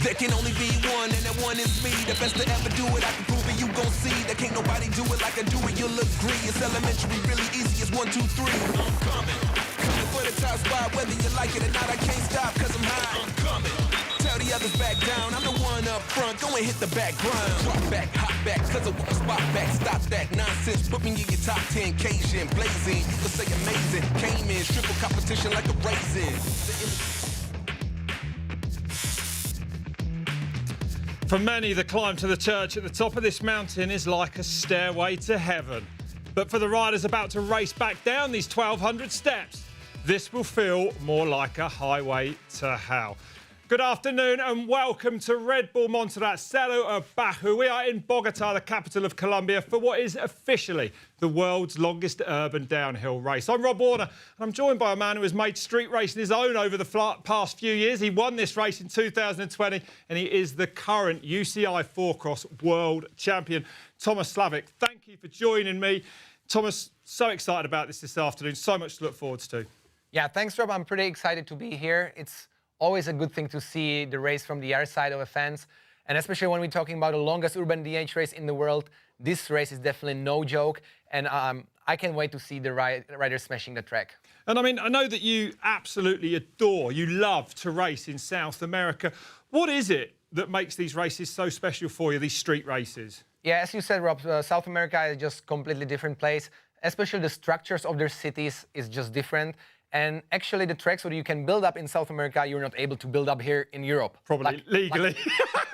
There can only be one, and that one is me. The best to ever do it, I can prove it, you gon' see. There can't nobody do it like I do it, you'll agree. It's elementary, really easy, it's 1, 2, 3. I'm coming, coming for the top spot. Whether you like it or not, I can't stop, cause I'm high. I'm coming. Tell the others back down, I'm the one up front, go and hit the background. Drop back, hop back, cause I want to spot back. Stop that nonsense, put me in your top 10. Cajun, blazing, you can say amazing. Came in, triple competition like a raisin. For many, the climb to the church at the top of this mountain is like a stairway to heaven. But for the riders about to race back down these 1,200 steps, this will feel more like a highway to hell. Good afternoon and welcome to Bull Monserrate Cerro Abajo. We are in Bogotá, the capital of Colombia, for what is officially the world's longest urban downhill race. I'm Rob Warner and I'm joined by a man who has made street racing his own over the past few years. He won this race in 2020 and he is the current UCI 4-cross world champion. Thomas Slavic, thank you for joining me. Thomas, so excited about this afternoon, so much to look forward to. Yeah, thanks, Rob. I'm pretty excited to be here. It's always a good thing to see the race from the other side of a fence. And especially when we're talking about the longest urban DH race in the world, this race is definitely no joke. And I can't wait to see the riders smashing the track. And I mean, I know that you absolutely adore, you love to race in South America. What is it that makes these races so special for you, these street races? Yeah, as you said, Rob, South America is just a completely different place. Especially the structures of their cities is just different. And actually, the tracks that you can build up in South America, you're not able to build up here in Europe. Probably legally.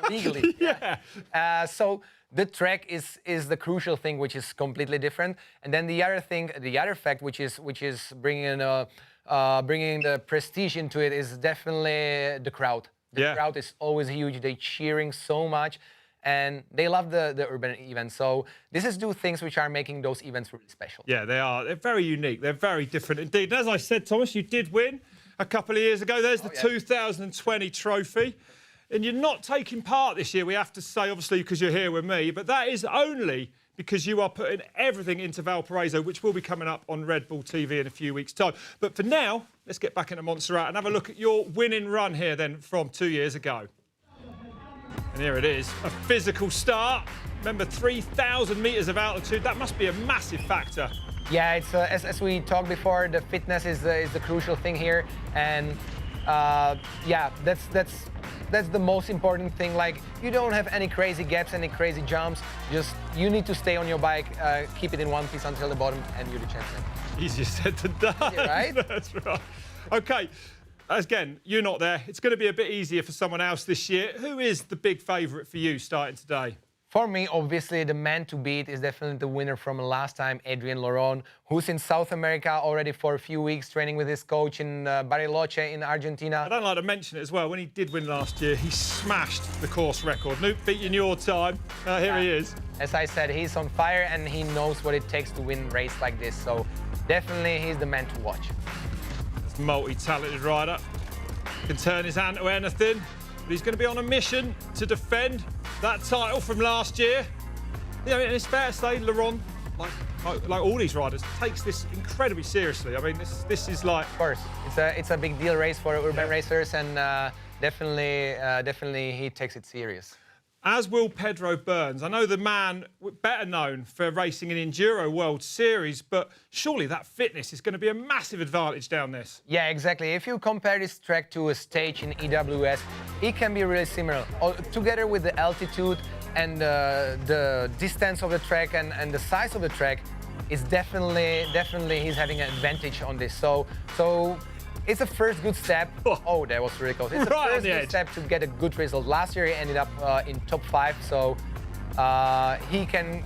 Legally. Yeah. So the track is the crucial thing, which is completely different. And then the other thing, the other fact, which is bringing the prestige into it, is definitely the crowd. The crowd is always huge. They're cheering so much. And they love the urban events. So this is two things which are making those events really special. Yeah, they are. They're very unique. They're very different indeed. And as I said, Thomas, you did win a couple of years ago. There's the 2020 trophy. And you're not taking part this year, we have to say, obviously, because you're here with me. But that is only because you are putting everything into Valparaiso, which will be coming up on Red Bull TV in a few weeks' time. But for now, let's get back into Montserrat and have a look at your winning run here then from 2 years ago. And here it is, a physical start. Remember, 3,000 metres of altitude. That must be a massive factor. Yeah, it's as we talked before, the fitness is the crucial thing here. And yeah, that's the most important thing. Like, you don't have any crazy gaps, any crazy jumps. Just, you need to stay on your bike, keep it in one piece until the bottom, and you're the champion. Easier said than done. Yeah, right? That's right. OK. Again, you're not there. It's going to be a bit easier for someone else this year. Who is the big favourite for you starting today? For me, obviously, the man to beat is definitely the winner from last time, Adrian Loron, who's in South America already for a few weeks, training with his coach in Bariloche in Argentina. I don't like to mention it as well. When he did win last year, he smashed the course record. Nuke beating your time. Here he is. As I said, he's on fire and he knows what it takes to win a race like this. So definitely, he's the man to watch. Multi-talented rider, can turn his hand to anything, but he's going to be on a mission to defend that title from last year. You know, and it's fair to say, Loron, like all these riders, takes this incredibly seriously. I mean, this is like... Of course, it's a big deal race for urban racers, and definitely he takes it serious. As will Pedro Burns. I know the man better known for racing in Enduro World Series, but surely that fitness is going to be a massive advantage down this. Yeah, exactly. If you compare this track to a stage in EWS, it can be really similar. Together with the altitude and the distance of the track and the size of the track, it's definitely he's having an advantage on this. So it's a first good step. Oh, that was really close. It's a first good step to get a good result. Last year he ended up in top 5, so I think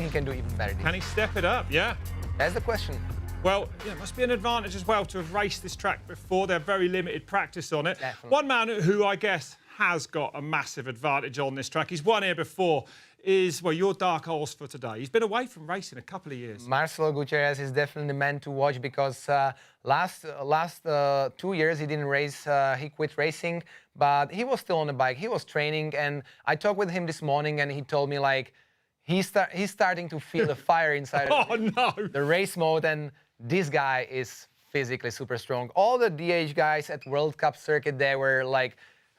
he can do even better. Can he step it up? Yeah. That's the question. Well, yeah, it must be an advantage as well to have raced this track before. They have very limited practice on it. Definitely. One man who I guess has got a massive advantage on this track, he's won here before, is, well, your dark horse for today. He's been away from racing a couple of years. Marcelo Gutierrez is definitely the man to watch because last 2 years he didn't race, he quit racing, but he was still on the bike, he was training, and I talked with him this morning and he told me, like, he's starting to feel the fire inside of the race mode, and this guy is physically super strong. All the DH guys at World Cup circuit, they were like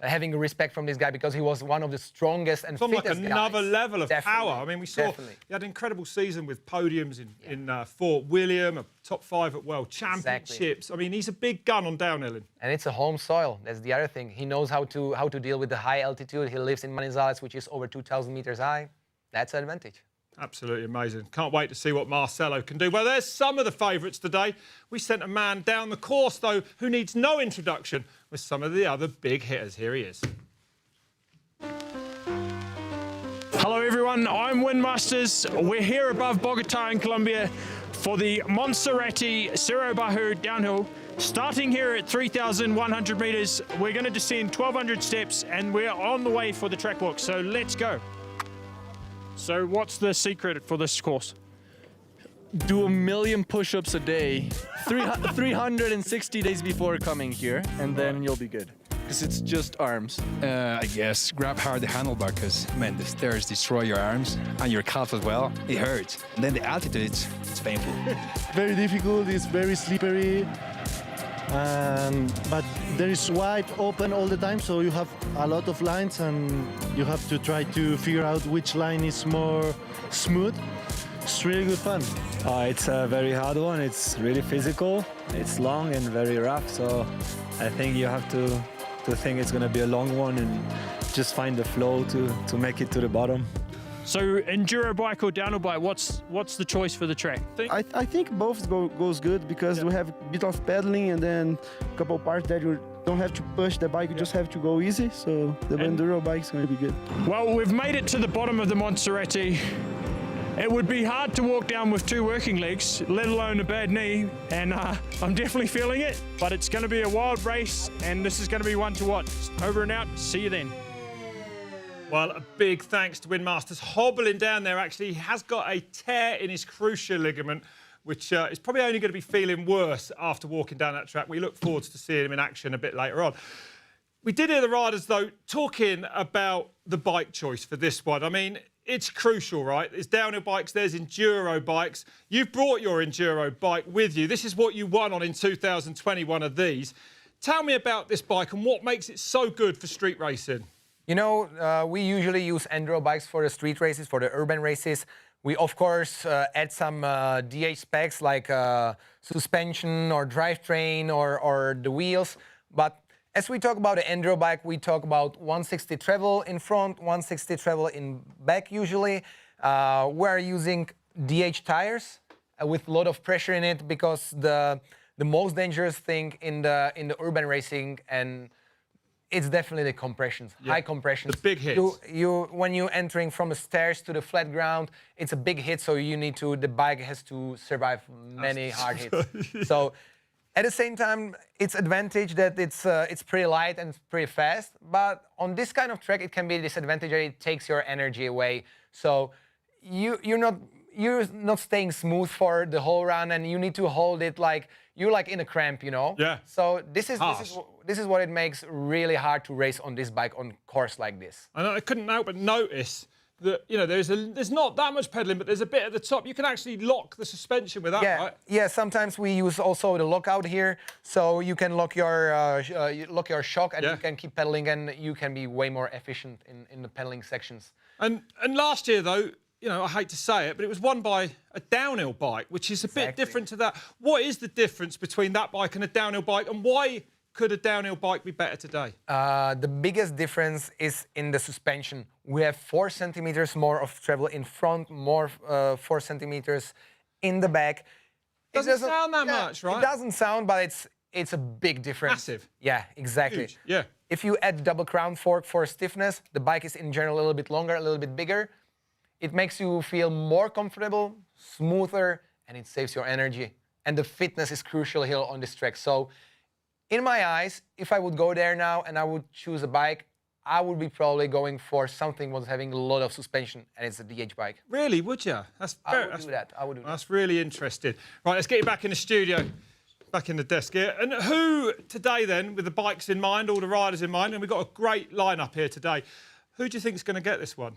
having respect from this guy because he was one of the strongest and From like fittest another guys. level of Definitely. power. I mean, we saw Definitely. he had an incredible season with podiums in Fort William, a top 5 at World Championships. I mean, he's a big gun on downhilling. And it's a home soil. That's the other thing. He knows how to deal with the high altitude. He lives in Manizales, which is over 2,000 meters high. That's an advantage. Absolutely amazing. Can't wait to see what Marcelo can do. Well, there's some of the favourites today. We sent a man down the course, though, who needs no introduction with some of the other big hitters. Here he is. Hello everyone, I'm Windmasters. We're here above Bogotá in Colombia for the Monserrate Cerro Abajo downhill. Starting here at 3,100 meters, we're going to descend 1,200 steps and we're on the way for the track walk, so let's go. So what's the secret for this course? Do 1 million push-ups a day, 360 days before coming here, and then you'll be good. Because it's just arms. I guess grab hard the handlebar because, man, the stairs destroy your arms and your calf as well. It hurts. And then the altitude, it's painful. Very difficult, it's very slippery. But there is wide open all the time, so you have a lot of lines and you have to try to figure out which line is more smooth. It's really good fun. It's a very hard one. It's really physical. It's long and very rough, so I think you have to think it's going to be a long one and just find the flow to make it to the bottom. So enduro bike or downhill bike, what's the choice for the track? I think both goes good because we have a bit of pedaling and then a couple parts that you don't have to push the bike, you just have to go easy. So the enduro bike is going to be good. Well, we've made it to the bottom of the Monserrate. It would be hard to walk down with 2 working legs, let alone a bad knee, and I'm definitely feeling it, but it's going to be a wild race, and this is going to be one to watch. Over and out, see you then. Well, a big thanks to Windmasters. Hobbling down there, actually, he has got a tear in his cruciate ligament, which is probably only going to be feeling worse after walking down that track. We look forward to seeing him in action a bit later on. We did hear the riders, though, talking about the bike choice for this one. I mean, it's crucial, right? There's downhill bikes, there's enduro bikes. You've brought your enduro bike with you. This is what you won on in 2020, one of these. Tell me about this bike and what makes it so good for street racing. You know, we usually use enduro bikes for the street races, for the urban races. We, of course, add some DH specs like suspension or drivetrain or the wheels. But as we talk about the enduro bike, we talk about 160 travel in front, 160 travel in back usually. We're using DH tires with a lot of pressure in it because the most dangerous thing in the urban racing, and it's definitely the compressions, high compressions. The big hits. When you're entering from the stairs to the flat ground, it's a big hit, so the bike has to survive many hard hits. So at the same time, it's advantage that it's pretty light and pretty fast, but on this kind of track, it can be a disadvantage that it takes your energy away. So you're not staying smooth for the whole run, and you need to hold it like you're like in a cramp, you know. Yeah. So this is what it makes really hard to race on this bike on course like this. And I couldn't help but notice that, you know, there's not that much pedaling, but there's a bit at the top. You can actually lock the suspension with that, right? Yeah. Sometimes we use also the lockout here, so you can lock your shock, and you can keep pedaling, and you can be way more efficient in the pedaling sections. And last year, though, you know, I hate to say it, but it was won by a downhill bike, which is a bit different to that. What is the difference between that bike and a downhill bike, and why could a downhill bike be better today? The biggest difference is in the suspension. We have 4 centimeters more of travel in front, more 4 centimeters in the back. Doesn't sound that much, right? It doesn't sound, but it's a big difference. Massive. Yeah, exactly. Huge. Yeah. If you add double crown fork for stiffness, the bike is in general a little bit longer, a little bit bigger. It makes you feel more comfortable, smoother, and it saves your energy. And the fitness is crucial here on this track. So in my eyes, if I would go there now and I would choose a bike, I would be probably going for something that's having a lot of suspension, and it's a DH bike. Really, would you? I would do that. That's really interesting. Right, let's get you back in the studio, back in the desk here. And who today then, with the bikes in mind, all the riders in mind, and we've got a great lineup here today, who do you think is going to get this one?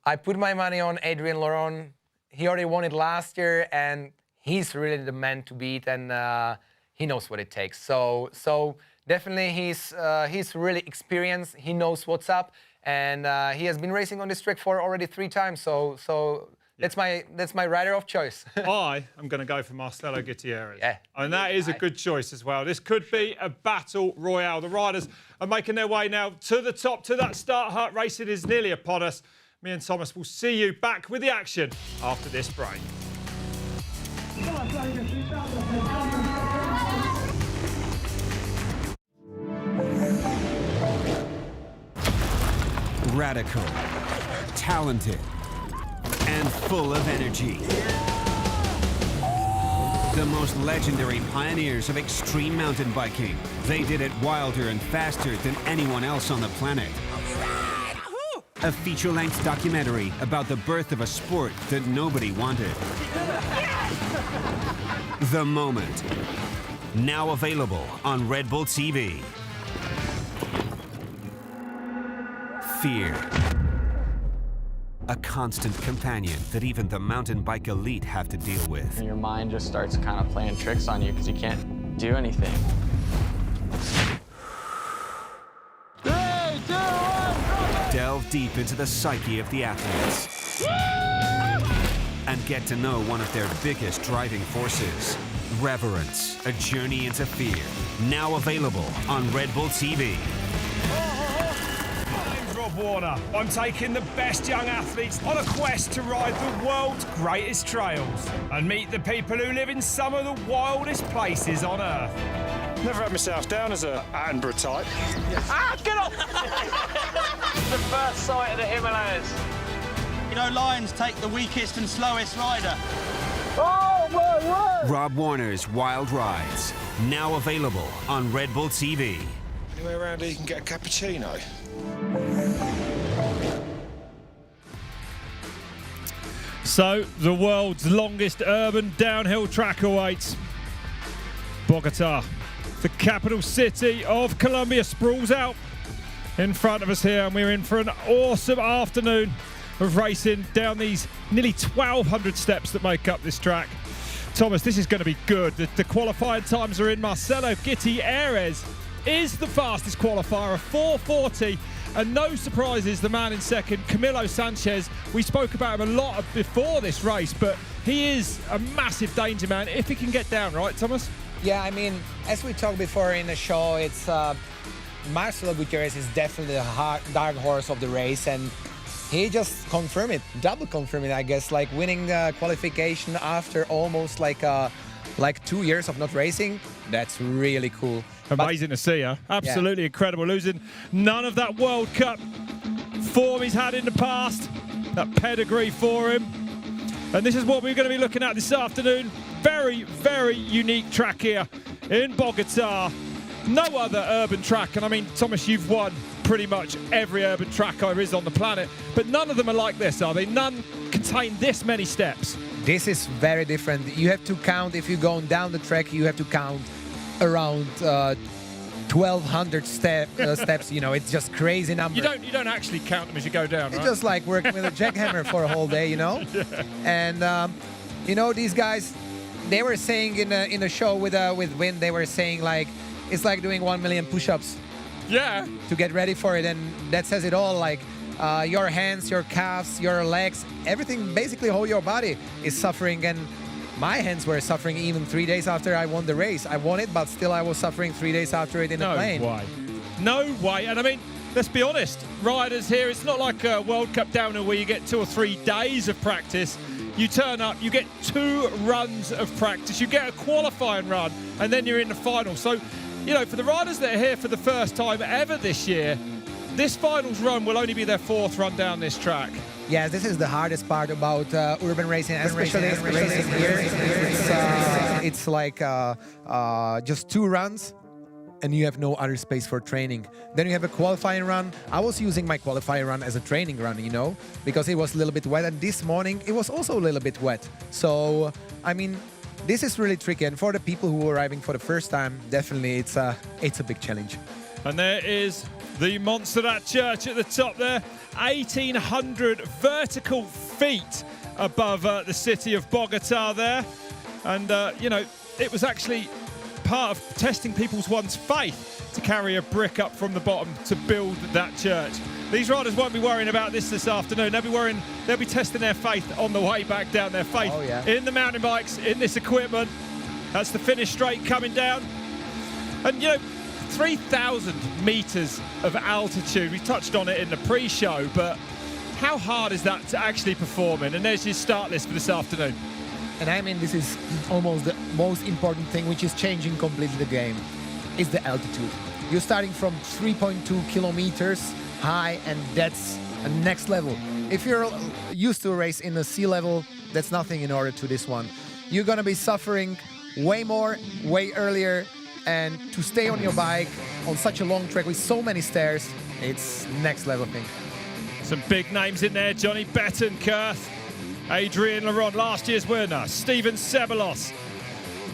I put my money on Adrian Loron. He already won it last year, and he's really the man to beat, and he knows what it takes. So definitely he's really experienced. He knows what's up, and he has been racing on this track for already 3 times. So that's my rider of choice. I am going to go for Marcelo Gutierrez. Yeah. And that is a good choice as well. This could be a battle royale. The riders are making their way now to the top, to that start hut. Racing is nearly upon us. Me and Thomas will see you back with the action after this break. Radical, talented, and full of energy. The most legendary pioneers of extreme mountain biking. They did it wilder and faster than anyone else on the planet. A feature-length documentary about the birth of a sport that nobody wanted. The Moment. Now available on Red Bull TV. Fear. A constant companion that even the mountain bike elite have to deal with. And your mind just starts kind of playing tricks on you because you can't do anything. 3, 2, 1, delve deep into the psyche of the athletes. And get to know one of their biggest driving forces. Reverence, a journey into fear. Now available on Red Bull TV. Warner. I'm taking the best young athletes on a quest to ride the world's greatest trails and meet the people who live in some of the wildest places on Earth. Never had myself down as a Attenborough type. Ah, get off! The first sight of the Himalayas. You know, lions take the weakest and slowest rider. Oh, whoa, whoa! Rob Warner's Wild Rides. Now available on Red Bull TV. Anywhere around here you can get a cappuccino. So, the world's longest urban downhill track awaits. Bogotá, the capital city of Colombia, sprawls out in front of us here, and we're in for an awesome afternoon of racing down these nearly 1,200 steps that make up this track. Thomas, this is going to be good. The qualifying times are in. Marcelo Gutierrez is the fastest qualifier, a 4:40. And no surprises, the man in second, Camilo Sanchez. We spoke about him a lot before this race, but he is a massive danger man if he can get down, right, Thomas? Yeah, I mean, as we talked before in the show, it's Marcelo Gutierrez is definitely the dark horse of the race, and he just confirmed it, double confirmed it, I guess, like winning the qualification after almost like 2 years of not racing. That's really cool. Amazing to see, huh? Absolutely incredible. Losing none of that World Cup form he's had in the past. That pedigree for him. And this is what we're going to be looking at this afternoon. Very, very unique track here in Bogotá. No other urban track. And I mean, Thomas, you've won pretty much every urban track there is on the planet. But none of them are like this, are they? None contain this many steps. This is very different. You have to count, if you're going down the track, you have to count around 1,200 steps. You know, it's just crazy number. You don't actually count them as you go down, right? It's just like working with a jackhammer for a whole day, you know. Yeah. And you know, these guys, they were saying in the show with Win, they were saying like it's like doing 1 million push-ups. Yeah. To get ready for it, and that says it all. Like your hands, your calves, your legs, everything, basically whole your body is suffering. And my hands were suffering even 3 days after I won the race. I won it, but still I was suffering 3 days after it in the plane. No way. No way. And I mean, let's be honest, riders here, it's not like a World Cup downhill where you get 2 or 3 days of practice. You turn up, you get 2 runs of practice, you get a qualifying run, and then you're in the final. So, you know, for the riders that are here for the first time ever this year, this finals run will only be their 4th run down this track. Yeah, this is the hardest part about urban racing, especially racing here. It's like just 2 runs, and you have no other space for training. Then you have a qualifying run. I was using my qualifying run as a training run, you know, because it was a little bit wet, and this morning it was also a little bit wet. So, I mean, this is really tricky, and for the people who are arriving for the first time, definitely it's a big challenge. And there is the Monserrate Church at the top there, 1,800 vertical feet above the city of Bogotá there. And, you know, it was actually part of testing one's faith to carry a brick up from the bottom to build that church. These riders won't be worrying about this afternoon. They'll be testing their faith on the way back down, their faith in the mountain bikes, in this equipment. That's the finish straight coming down. And, 3,000 meters of altitude. We touched on it in the pre-show, but how hard is that to actually perform in? And there's your start list for this afternoon. And I mean, this is almost the most important thing, which is changing completely the game, is the altitude. You're starting from 3.2 kilometers high, and that's a next level. If you're used to a race in the sea level, that's nothing in order to this one. You're gonna be suffering way more, way earlier, and to stay on your bike on such a long track with so many stairs, it's next level thing. Some big names in there: Johnny Betancourt, Adrian Loron, last year's winner, Steven Ceballos,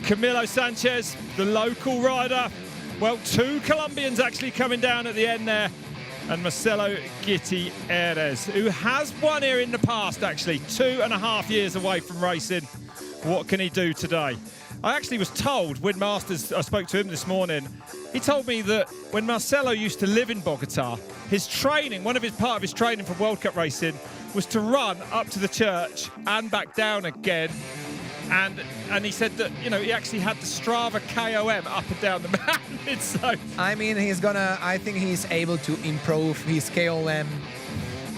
Camilo Sanchez, the local rider. Well, 2 Colombians actually coming down at the end there, and Marcelo Gutierrez, who has won here in the past, actually, 2.5 years away from racing. What can he do today? I actually was told, Win Masters, I spoke to him this morning, he told me that when Marcelo used to live in Bogotá, his training, part of his training for World Cup racing was to run up to the church and back down again. And he said that, he actually had the Strava KOM up and down the mountain. So I mean, I think he's able to improve his KOM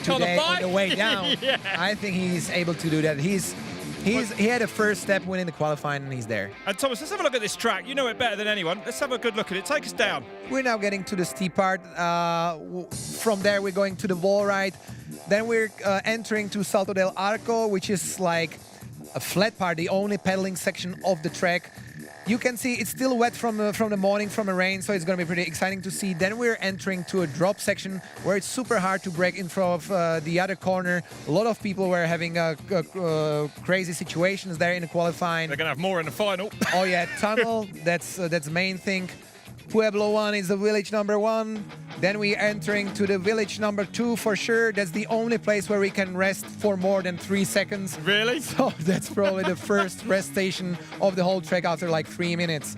today on the way down. Yeah. I think he's able to do that. He had a first step winning the qualifying, and he's there. And Thomas, let's have a look at this track. You know it better than anyone. Let's have a good look at it. Take us down. We're now getting to the steep part. From there, we're going to the wall ride. Then we're entering to Salto del Arco, which is like a flat part, the only pedaling section of the track. You can see it's still wet from the morning, from the rain, so it's going to be pretty exciting to see. Then we're entering to a drop section where it's super hard to break in front of the other corner. A lot of people were having crazy situations there in the qualifying. They're going to have more in the final. Oh yeah, tunnel, that's the main thing. Pueblo 1 is the village number 1. Then we're entering to the village number 2 for sure. That's the only place where we can rest for more than 3 seconds. Really? So that's probably the first rest station of the whole trek after like 3 minutes.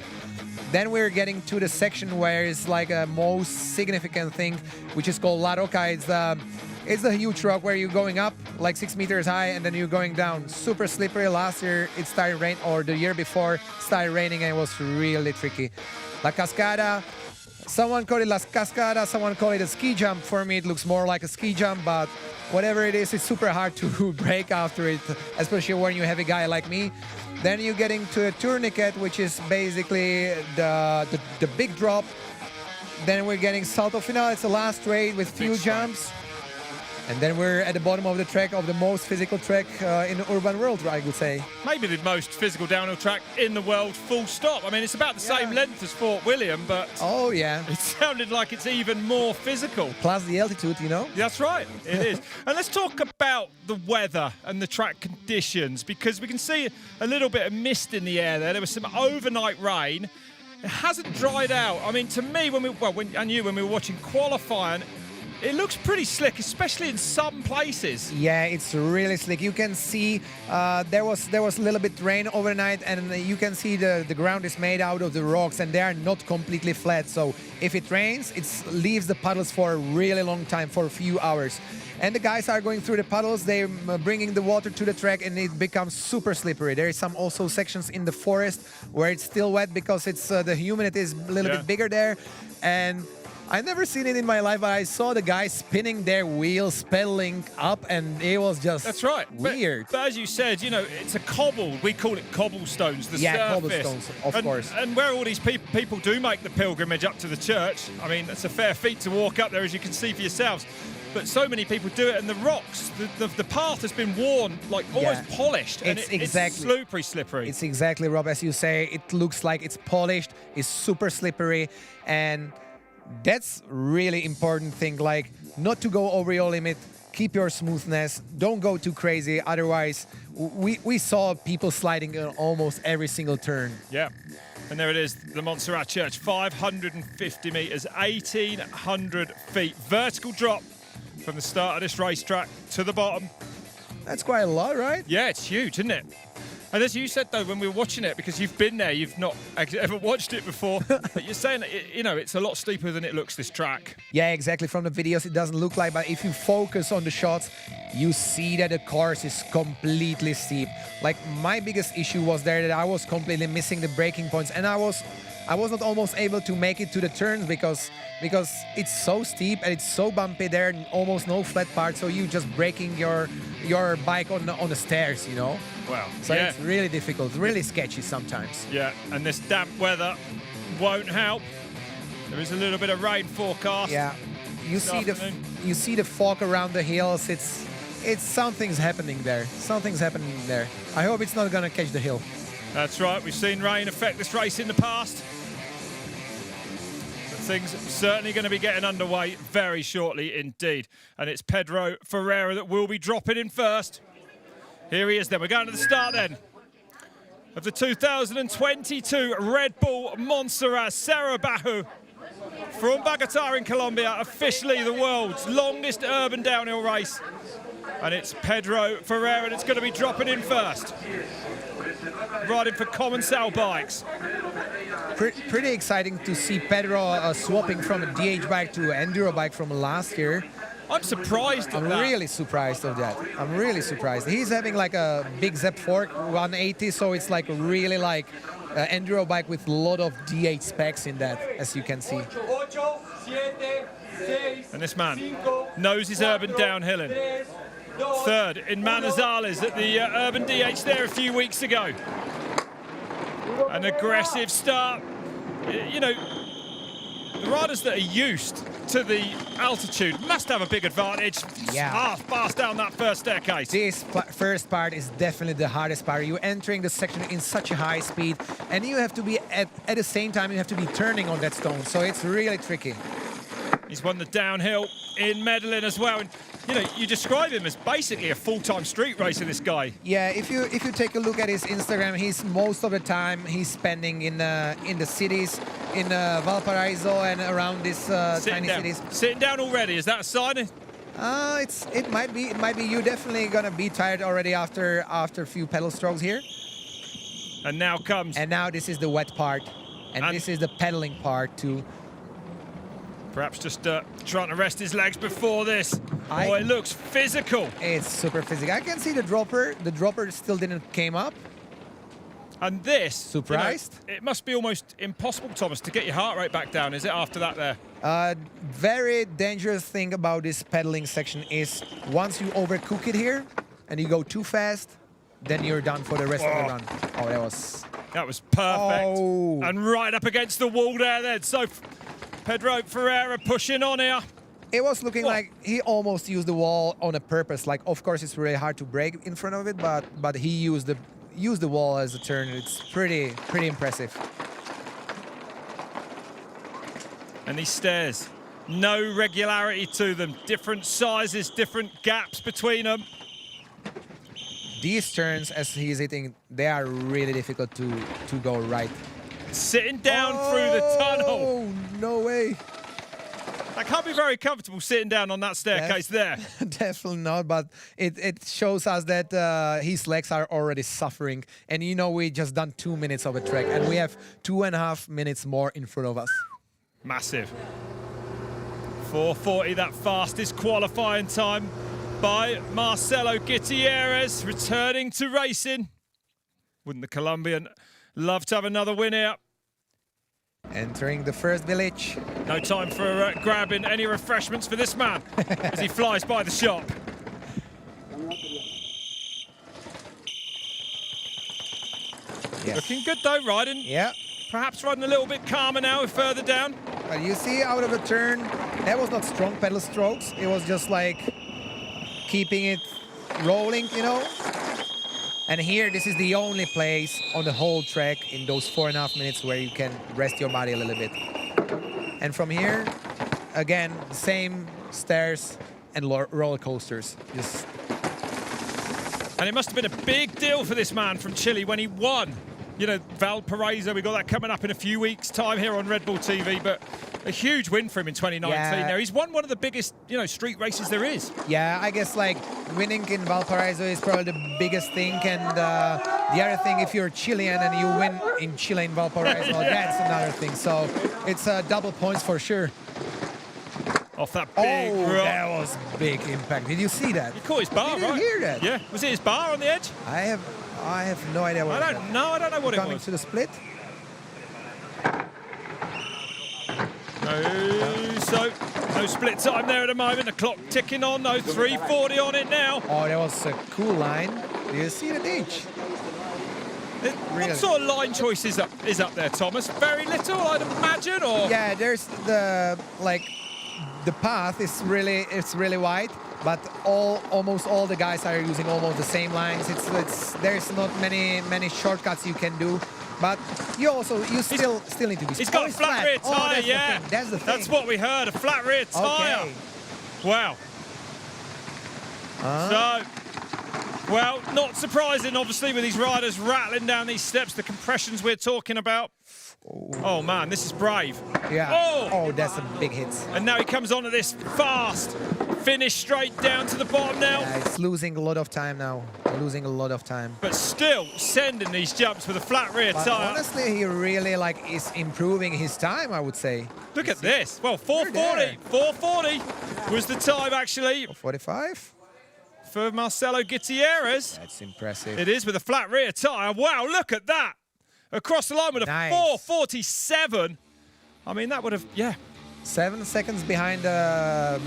Then we're getting to the section where it's like a most significant thing, which is called La Roca. It's the huge rock where you're going up like 6 meters high and then you're going down. Super slippery. Last year it started rain, or the year before started raining, and it was really tricky. La Cascada, someone call it La Cascada, someone call it a ski jump. For me, it looks more like a ski jump, but whatever it is, it's super hard to break after it, especially when you have a guy like me. Then you're getting to a tourniquet, which is basically the big drop. Then we're getting Salto Final. It's the last straight with few jumps. And then we're at the bottom of the track, of the most physical track in the urban world, I would say. Maybe the most physical downhill track in the world, full stop. I mean, it's about the same length as Fort William, but oh yeah, it sounded like it's even more physical. Plus the altitude, That's right, it is. And let's talk about the weather and the track conditions, because we can see a little bit of mist in the air there. There was some overnight rain. It hasn't dried out. I mean, to me, when we were watching qualifying, it looks pretty slick, especially in some places. Yeah, it's really slick. You can see there was a little bit rain overnight, and you can see the ground is made out of the rocks, and they are not completely flat. So if it rains, it leaves the puddles for a really long time, for a few hours. And the guys are going through the puddles. They're bringing the water to the track, and it becomes super slippery. There is some also sections in the forest where it's still wet because it's the humidity is a little bit bigger there. And I've never seen it in my life, but I saw the guys spinning their wheels, pedaling up, and it was just weird. But as you said, it's a cobble. We call it cobblestones, the surface. Cobblestones, of course. And where all these people do make the pilgrimage up to the church, I mean, it's a fair feat to walk up there, as you can see for yourselves. But so many people do it, and the rocks, the path has been worn, like almost polished, and it's slippery. It's exactly, Rob, as you say. It looks like it's polished, it's super slippery, and that's really important thing, like not to go over your limit, keep your smoothness, don't go too crazy, otherwise we saw people sliding in almost every single turn. Yeah, and there it is, the Monserrate Church, 550 meters, 1,800 feet, vertical drop from the start of this racetrack to the bottom. That's quite a lot, right? Yeah, it's huge, isn't it? And as you said, though, when we were watching it, because you've been there, you've not ever watched it before, but you're saying that, you know, it's a lot steeper than it looks, this track. Yeah, exactly. From the videos, it doesn't look like, but if you focus on the shots, you see that the course is completely steep. Like, my biggest issue was there that I was completely missing the braking points, and I was not almost able to make it to the turns because it's so steep and it's so bumpy there, and almost no flat parts, so you just braking your bike on the stairs, you know. Wow. So yeah. it's really difficult, really sketchy sometimes. Yeah, and this damp weather won't help. There is a little bit of rain forecast. Yeah, you see the fog around the hills. It's something's happening there. Something's happening there. I hope it's not gonna catch the hill. That's right. We've seen rain affect this race in the past. But things are certainly going to be getting underway very shortly indeed. And it's Pedro Ferreira that will be dropping in first. Here he is then. We're going to the start then of the 2022 Red Bull Monserrate Cerro Abajo from Bogotá in Colombia, officially the world's longest urban downhill race. And it's Pedro Ferreira that's going to be dropping in first, riding for Common Cell bikes. Pretty exciting to see Pedro swapping from a DH bike to an enduro bike from last year. I'm surprised at that. I'm really surprised of that. I'm really surprised. He's having like a big Zep Fork 180, so it's like really like an enduro bike with a lot of DH specs in that, as you can see. And this man knows his urban downhilling. Third in Manizales at the Urban DH there a few weeks ago. An aggressive start. You know, the riders that are used to the altitude must have a big advantage. Yeah. Half fast down that first staircase. This first part is definitely the hardest part. You're entering the section in such a high speed, and you have to be at the same time you have to be turning on that stone, so it's really tricky. He's won the downhill in Medellin as well. And, you know, you describe him as basically a full-time street racer, this guy. Yeah, if you take a look at his Instagram, he's most of the time he's spending in the cities, in Valparaiso and around these tiny cities. Sitting down already, is that a sign? It might be. You're definitely gonna be tired already after a few pedal strokes here. And now this is the wet part, and this is the pedaling part too. Perhaps just trying to rest his legs before this. Oh, it looks physical. It's super physical. I can see the dropper. The dropper still didn't came up. And this, surprised? You know, it must be almost impossible, Thomas, to get your heart rate back down, is it, after that there? Very dangerous thing about this pedaling section is once you overcook it here and you go too fast, then you're done for the rest of the run. Oh, that was perfect. Oh. And right up against the wall there then. So Pedro Ferreira pushing on here. It was looking like he almost used the wall on a purpose. Like, of course, it's really hard to brake in front of it, but he used the wall as a turn. It's pretty impressive. And these stairs, no regularity to them. Different sizes, different gaps between them. These turns, as he's hitting, they are really difficult to go right. Sitting down through the tunnel. Oh, no way. I can't be very comfortable sitting down on that staircase there. Definitely not, but it shows us that his legs are already suffering. And you know, we just done 2 minutes of a trek, and we have 2.5 minutes more in front of us. Massive. 4:40, that fastest qualifying time by Marcelo Gutierrez, returning to racing. Wouldn't the Colombian love to have another win here? Entering the first village. No time for grabbing any refreshments for this man as he flies by the shop. Yes. Looking good though, riding. Yeah. Perhaps riding a little bit calmer now, further down. But you see, out of the turn, that was not strong pedal strokes. It was just like keeping it rolling, you know. And here, this is the only place on the whole track in those 4.5 minutes where you can rest your body a little bit. And from here, again, same stairs and roller coasters. And it must have been a big deal for this man from Chile when he won you know, Valparaiso, we got that coming up in a few weeks' time here on Red Bull TV, but a huge win for him in 2019. Yeah. Now, he's won one of the biggest, you know, street races there is. Yeah, I guess like winning in Valparaiso is probably the biggest thing, and the other thing, if you're Chilean and you win in Chile in Valparaiso, that's another thing. So it's double points for sure. Off that big rock. That was big impact. Did you see that? You caught his bar, Did you right? hear that? Yeah. Was it his bar on the edge? I have no idea what. I don't know what it was. Coming to the split. No split time there at the moment. The clock ticking on. No 3:40 on it now. Oh, that was a cool line. Do you see the ditch? What sort of line choice is up there, Thomas? Very little, I'd imagine, or? Yeah, there's the path is really wide, but almost all the guys are using almost the same lines. There's not many shortcuts you can do, but you still need to be. He's got a flat rear tire, yeah. That's the thing. That's what we heard, a flat rear tire. Okay. Wow. Well, not surprising, obviously, with these riders rattling down these steps, the compressions we're talking about. Oh, man, this is brave. Yeah. Oh, that's a big hit. And now he comes onto this fast finish straight down to the bottom now. Yeah, it's losing a lot of time now. Losing a lot of time. But still sending these jumps with a flat rear tire. Honestly, he really is improving his time, I would say. Look at this. Well, 4:40. 4:40 was the time, actually. 4:45? For Marcelo Gutierrez. That's impressive. It is with a flat rear tire. Wow, look at that. Across the line with a 4:47. I mean, that would have, 7 seconds behind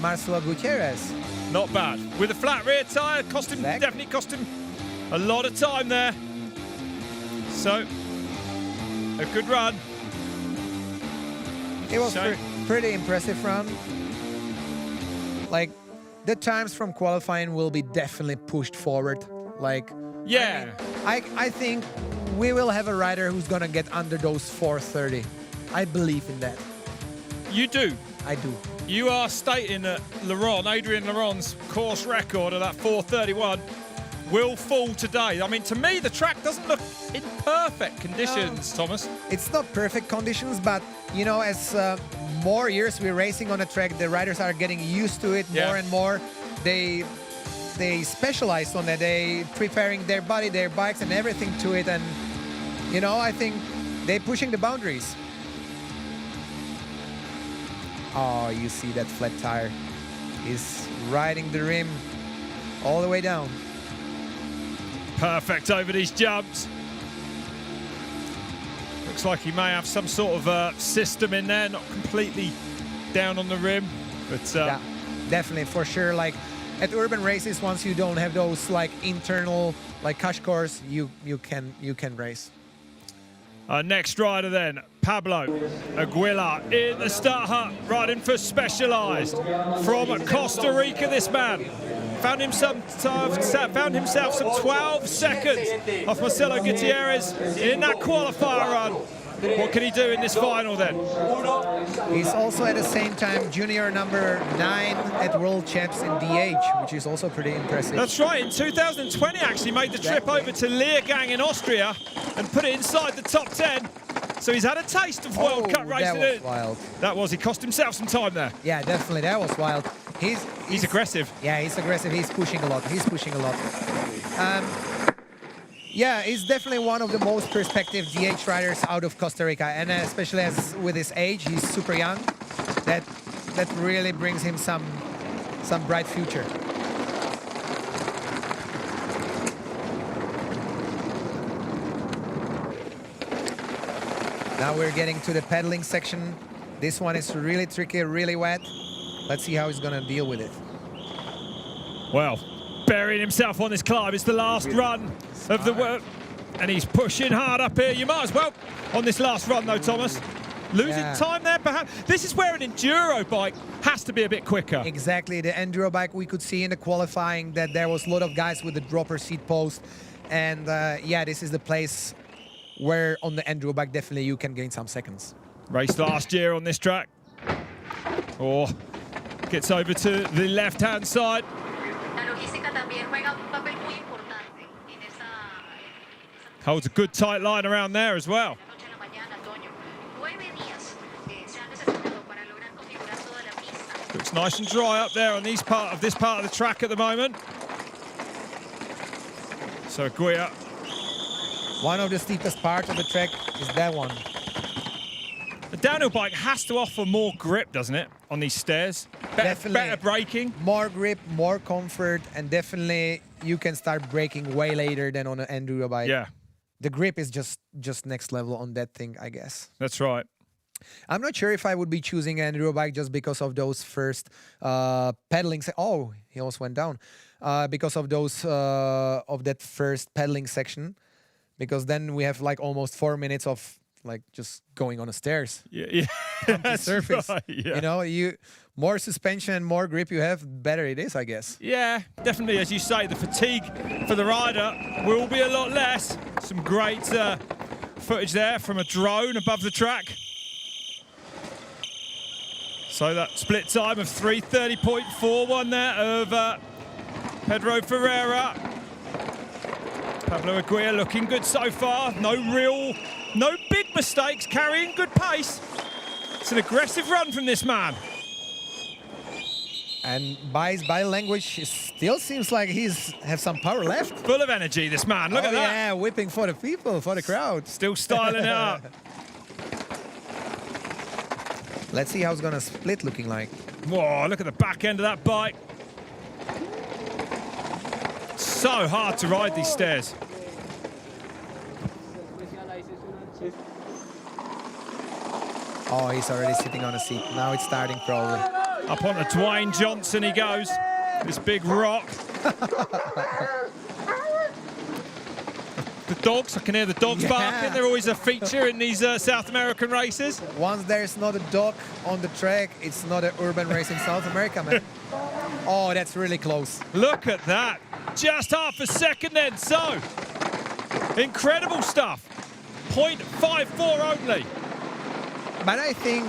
Marcelo Gutierrez. Not bad. With a flat rear tire, definitely cost him a lot of time there. So, a good run. It was pretty impressive run. Like, the times from qualifying will be definitely pushed forward. Like, yeah. I think we will have a rider who's gonna get under those 4:30. I believe in that. You do? I do. You are stating that Adrian Loron's course record of that 4:31 will fall today. I mean, to me, the track doesn't look in perfect conditions, Thomas. It's not perfect conditions, but, you know, as more years we're racing on a track, the riders are getting used to it more and more. They specialize on it. They preparing their body, their bikes, and everything to it. And, you know, I think they're pushing the boundaries. Oh, you see that flat tire. He's riding the rim all the way down. Perfect over these jumps. Looks like he may have some sort of system in there, not completely down on the rim. But yeah, definitely, for sure. Like at urban races, once you don't have those like internal like cash cores, you can race. Our next rider then, Pablo Aguilar in the start hut, riding for Specialized from Costa Rica. This man found himself some 12 seconds off Marcelo Gutierrez in that qualifier run. What can he do in this final then? He's also at the same time junior number 9 at World Champs in DH, which is also pretty impressive. That's right, in 2020 actually made the trip over to Lehrgang in Austria and put it inside the top 10. So he's had a taste of World Cup racing. That was wild. That was, he cost himself some time there. Yeah, definitely, that was wild. He's aggressive. Yeah, he's aggressive, he's pushing a lot, Yeah, he's definitely one of the most perspective DH riders out of Costa Rica, and especially as with his age, he's super young. That really brings him some bright future. Now we're getting to the pedaling section. This one is really tricky, really wet. Let's see how he's gonna deal with it. Well, burying himself on this climb. It's the last run of the work, and he's pushing hard up here. You might as well on this last run though, Thomas. Losing time there, perhaps. This is where an enduro bike has to be a bit quicker. Exactly, the enduro bike, we could see in the qualifying that there was a lot of guys with the dropper seat post, and yeah, this is the place where on the enduro bike definitely you can gain some seconds. Raced last year on this track. Oh, gets over to the left-hand side. Holds a good tight line around there as well. Looks nice and dry up there on this part of the track at the moment. So Aguilar. One of the steepest parts of the track is that one. The downhill bike has to offer more grip, doesn't it, on these stairs? Better braking. More grip, more comfort, and definitely you can start braking way later than on an enduro bike. Yeah. The grip is just next level on that thing, I guess. That's right. I'm not sure if I would be choosing an enduro bike just because of those first pedaling. Oh, he almost went down. Because of those of that first pedaling section, because then we have like almost 4 minutes of like just going on the stairs. Yeah. That's surface. Right, yeah. You know, more suspension and more grip you have, better it is, I guess. Yeah, definitely. As you say, the fatigue for the rider will be a lot less. Some great footage there from a drone above the track. So that split time of 3:30.41 there of Pedro Ferreira. Pablo Aguilar looking good so far. No big mistakes, carrying good pace. It's an aggressive run from this man. And by his body language, it still seems like he's have some power left. Full of energy, this man. Look at that. Yeah, whipping for the people, for the crowd. Still styling it up. Let's see how it's gonna split looking like. Whoa, look at the back end of that bike. So hard to ride these stairs. Oh, he's already sitting on a seat. Now it's starting probably. Up onto Dwayne Johnson he goes. This big rock. The dogs, I can hear the dogs barking. They're always a feature in these South American races. Once there's not a dog on the track, it's not an urban race in South America, man. Oh, that's really close. Look at that. Just half a second then, so. Incredible stuff. 0.54 only. But I think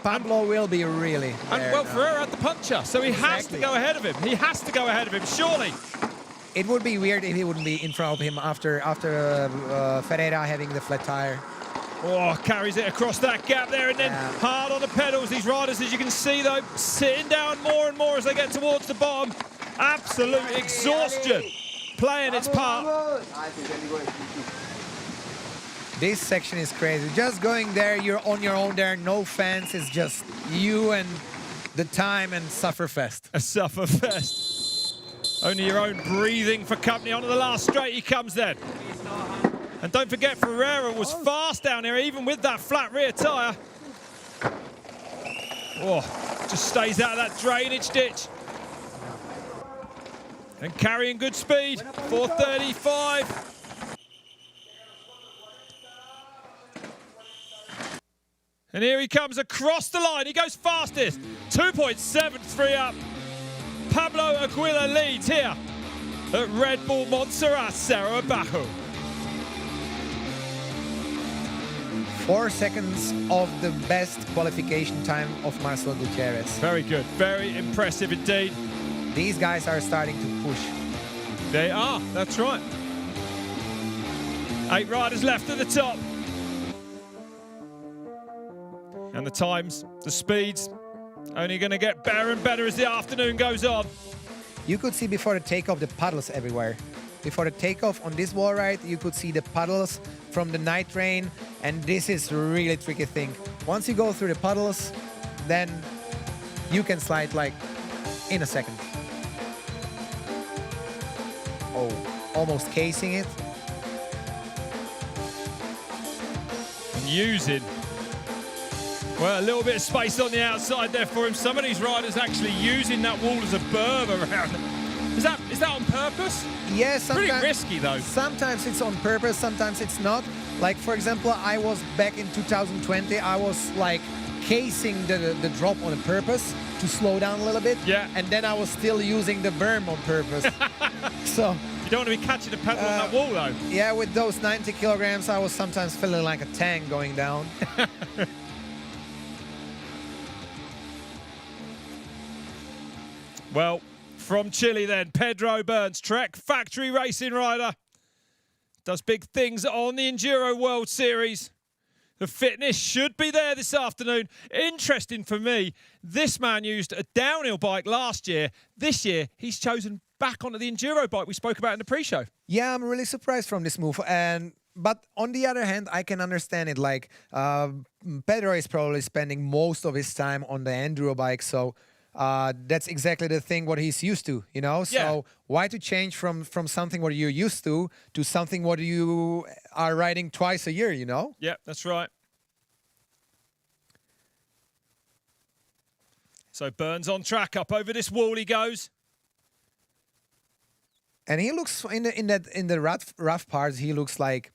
Pablo will be really there. And Ferreira had the puncher, so he has to go ahead of him. He has to go ahead of him, surely. It would be weird if he wouldn't be in front of him after Ferreira having the flat tire. Oh, carries it across that gap there and then hard on the pedals. These riders, as you can see, though, sitting down more and more as they get towards the bottom. Absolute exhaustion playing its part. This section is crazy. Just going there, you're on your own there, no fans. It's just you and the time and sufferfest. A sufferfest. Only your own breathing for company. Onto the last straight he comes then. And don't forget, Ferreira was fast down here, even with that flat rear tyre. Oh, just stays out of that drainage ditch. And carrying good speed, 4:35. And here he comes across the line. He goes fastest, 2.73 up. Pablo Aguilar leads here at Bull Monserrate Cerro Abajo. 4 seconds of the best qualification time of Marcelo Gutierrez. Very good, very impressive indeed. These guys are starting to push. They are, that's right. 8 riders left at the top. And the times, the speeds, only going to get better and better as the afternoon goes on. You could see before the takeoff the puddles everywhere. Before the takeoff on this wall ride, you could see the puddles from the night rain, and this is a really tricky thing. Once you go through the puddles, then you can slide like in a second. Oh, almost casing it. And using, well, a little bit of space on the outside there for him. Some of these riders actually using that wall as a berm around. Is that on purpose? Yes, pretty risky though. Sometimes it's on purpose, sometimes it's not. Like for example, I was back in 2020. I was like casing the drop on purpose to slow down a little bit. Yeah. And then I was still using the berm on purpose. So you don't want to be catching the pedal on that wall though. Yeah, with those 90 kilograms, I was sometimes feeling like a tank going down. Well, from Chile then, Pedro Burns, Trek factory racing rider. does big things on the Enduro World Series. The fitness should be there this afternoon. Interesting for me, this man used a downhill bike last year. This year, he's chosen back onto the Enduro bike we spoke about in the pre-show. Yeah, I'm really surprised from this move. But on the other hand, I can understand it. Like, Pedro is probably spending most of his time on the Enduro bike, so that's exactly the thing what he's used to, you know? So why to change from something what you're used to something what you are riding twice a year, you know? Yeah, that's right. So Burns on track, up over this wall he goes. And he looks in the rough parts, he looks like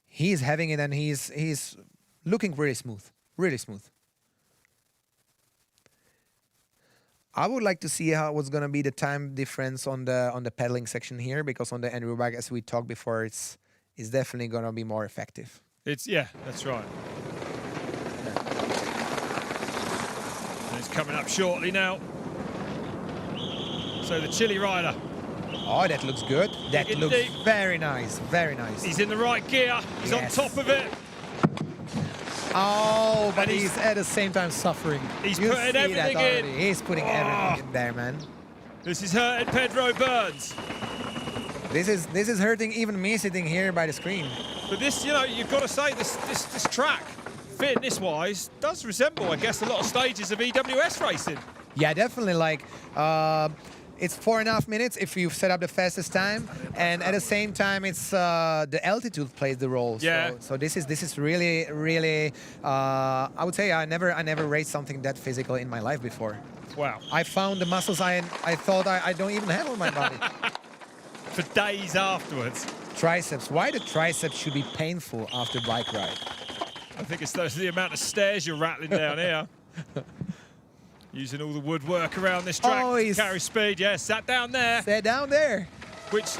he's having it, and he's looking really smooth, really smooth. I would like to see what's going to be the time difference on the pedaling section here, because on the enduro bike, as we talked before, it's definitely going to be more effective. Yeah, that's right. And it's coming up shortly now. So the Chile rider. Oh, that looks good. That looks deep. Very nice, very nice. He's in the right gear. He's on top of it. Oh, but he's at the same time suffering. He's putting everything in. He's putting everything in there, man. This is hurting Pedro Burns. This is hurting even me sitting here by the screen. But this, you know, you've got to say this track, fitness-wise, does resemble, I guess, a lot of stages of EWS racing. Yeah, definitely. Like, it's 4.5 minutes if you set up the fastest time, and at the same time, it's the altitude plays the role. Yeah. So this is really. I would say I never raced something that physical in my life before. Wow. I found the muscles I thought I don't even have on my body. For days afterwards. Triceps. Why the triceps should be painful after bike ride? I think it's the amount of stairs you're rattling down here. Using all the woodwork around this track to carry speed. Yeah, sat down there. Sat down there. Which,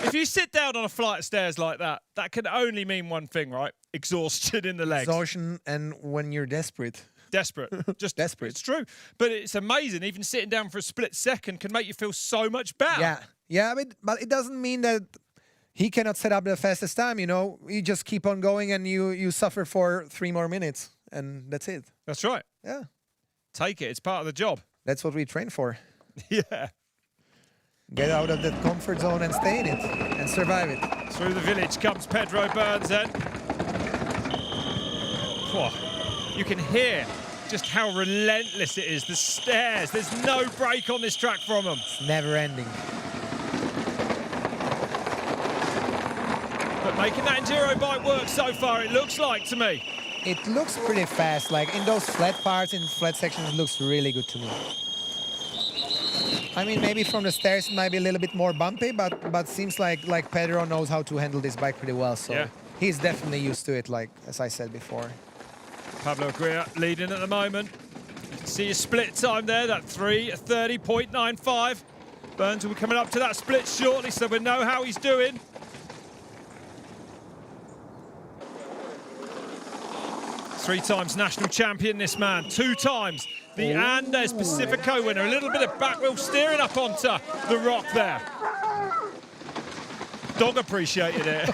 if you sit down on a flight of stairs like that, that can only mean one thing, right? Exhaustion in the legs. Exhaustion, and when you're desperate. Desperate. Just desperate. It's true. But it's amazing. Even sitting down for a split second can make you feel so much better. Yeah, but it doesn't mean that he cannot set up the fastest time, you know? You just keep on going and you suffer for 3 more minutes, and that's it. That's right. Yeah. Take it. It's part of the job. That's what we train for. Yeah. Get out of that comfort zone and stay in it and survive it. Through the village comes Pedro Burns then. Whoa. You can hear just how relentless it is. The stairs. There's no break on this track from them. It's never ending. But making that enduro bike work so far, it looks like to me. It looks pretty fast. Like in those flat parts, in flat sections, it looks really good to me. I mean, maybe from the stairs it might be a little bit more bumpy, but seems like Pedro knows how to handle this bike pretty well. So he's definitely used to it, like as I said before. Pablo Aguirre leading at the moment. You can see his split time there, that 3:30.95. Burns will be coming up to that split shortly, so we know how he's doing. Three times national champion, this man. 2 times the Andes Pacifico winner. A little bit of back wheel steering up onto the rock there. Dog appreciated it.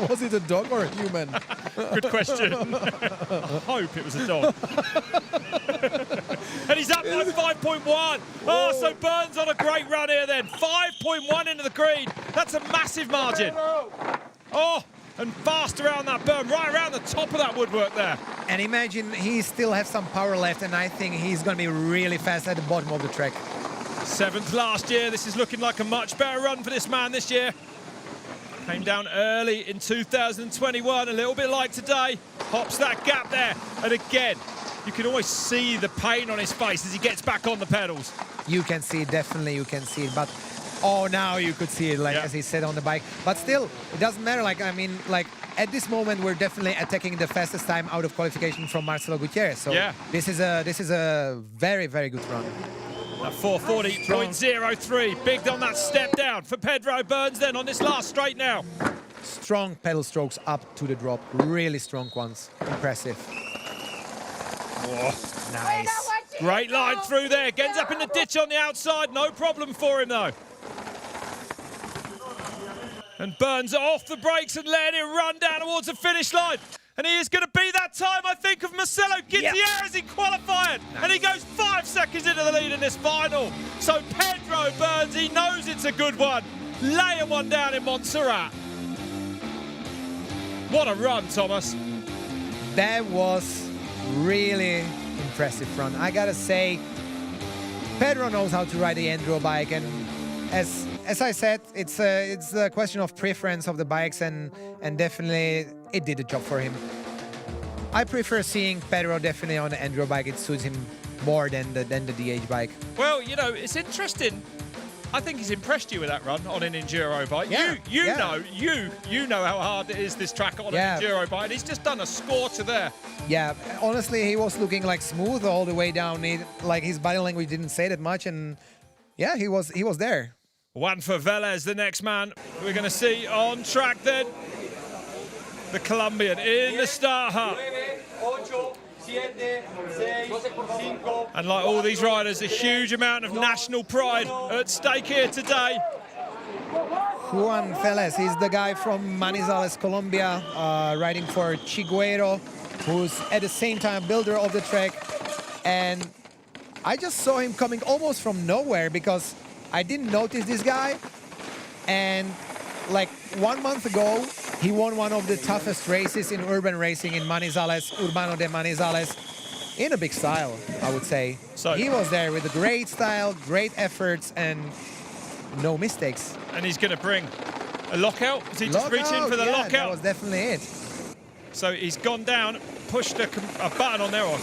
Was it a dog or a human? Good question. I hope it was a dog. And he's up by 5.1. Oh, so Burns on a great run here then. 5.1 into the green. That's a massive margin. Oh, and fast around that berm, right around the top of that woodwork there. And imagine he still has some power left, and I think he's going to be really fast at the bottom of the track. 7th last year. This is looking like a much better run for this man this year. Came down early in 2021, a little bit like today. Hops that gap there. And again, you can always see the pain on his face as he gets back on the pedals. You can see it, definitely you can see it. But, oh, now you could see it, like as he said on the bike. But still, it doesn't matter. Like, I mean, like, at this moment, we're definitely attacking the fastest time out of qualification from Marcelo Gutierrez. So this is a very, very good run. That 4:40.03, big on that step down for Pedro Burns then on this last straight now. Strong pedal strokes up to the drop, really strong ones, impressive. Oh, nice. Great line through there, ends up in the ditch on the outside, no problem for him though. And Burns off the brakes and letting it run down towards the finish line. And he is going to be that time, I think, of Marcelo Gutierrez in qualifying. Nice. And he goes 5 seconds into the lead in this final. So Pedro Burns, he knows it's a good one. Laying one down in Montserrat. What a run, Thomas. That was really impressive run. I gotta say, Pedro knows how to ride the enduro bike, and as I said, it's a question of preference of the bikes, and definitely it did the job for him. I prefer seeing Pedro definitely on the enduro bike. It suits him more than the DH bike. Well, you know, it's interesting. I think he's impressed you with that run on an enduro bike. Yeah, you know how hard it is, this track on an enduro bike, and he's just done a scorcher there. Yeah, honestly, he was looking like smooth all the way down. Like his body language didn't say that much, and yeah, he was there. One for Velez, the next man we're going to see on track then. The Colombian in the start hut. And like all these riders, a huge amount of national pride at stake here today. Juan Velez, he's the guy from Manizales, Colombia, riding for Chiguero, who's at the same time builder of the track. And I just saw him coming almost from nowhere because I didn't notice this guy. And like 1 month ago, he won one of the toughest races in urban racing in Manizales, Urbano de Manizales, in a big style, I would say. So he was there with a great style, great efforts, and no mistakes. And he's going to bring a lockout. Is he just reaching for the lockout? That was definitely it. So he's gone down, pushed a button on there, or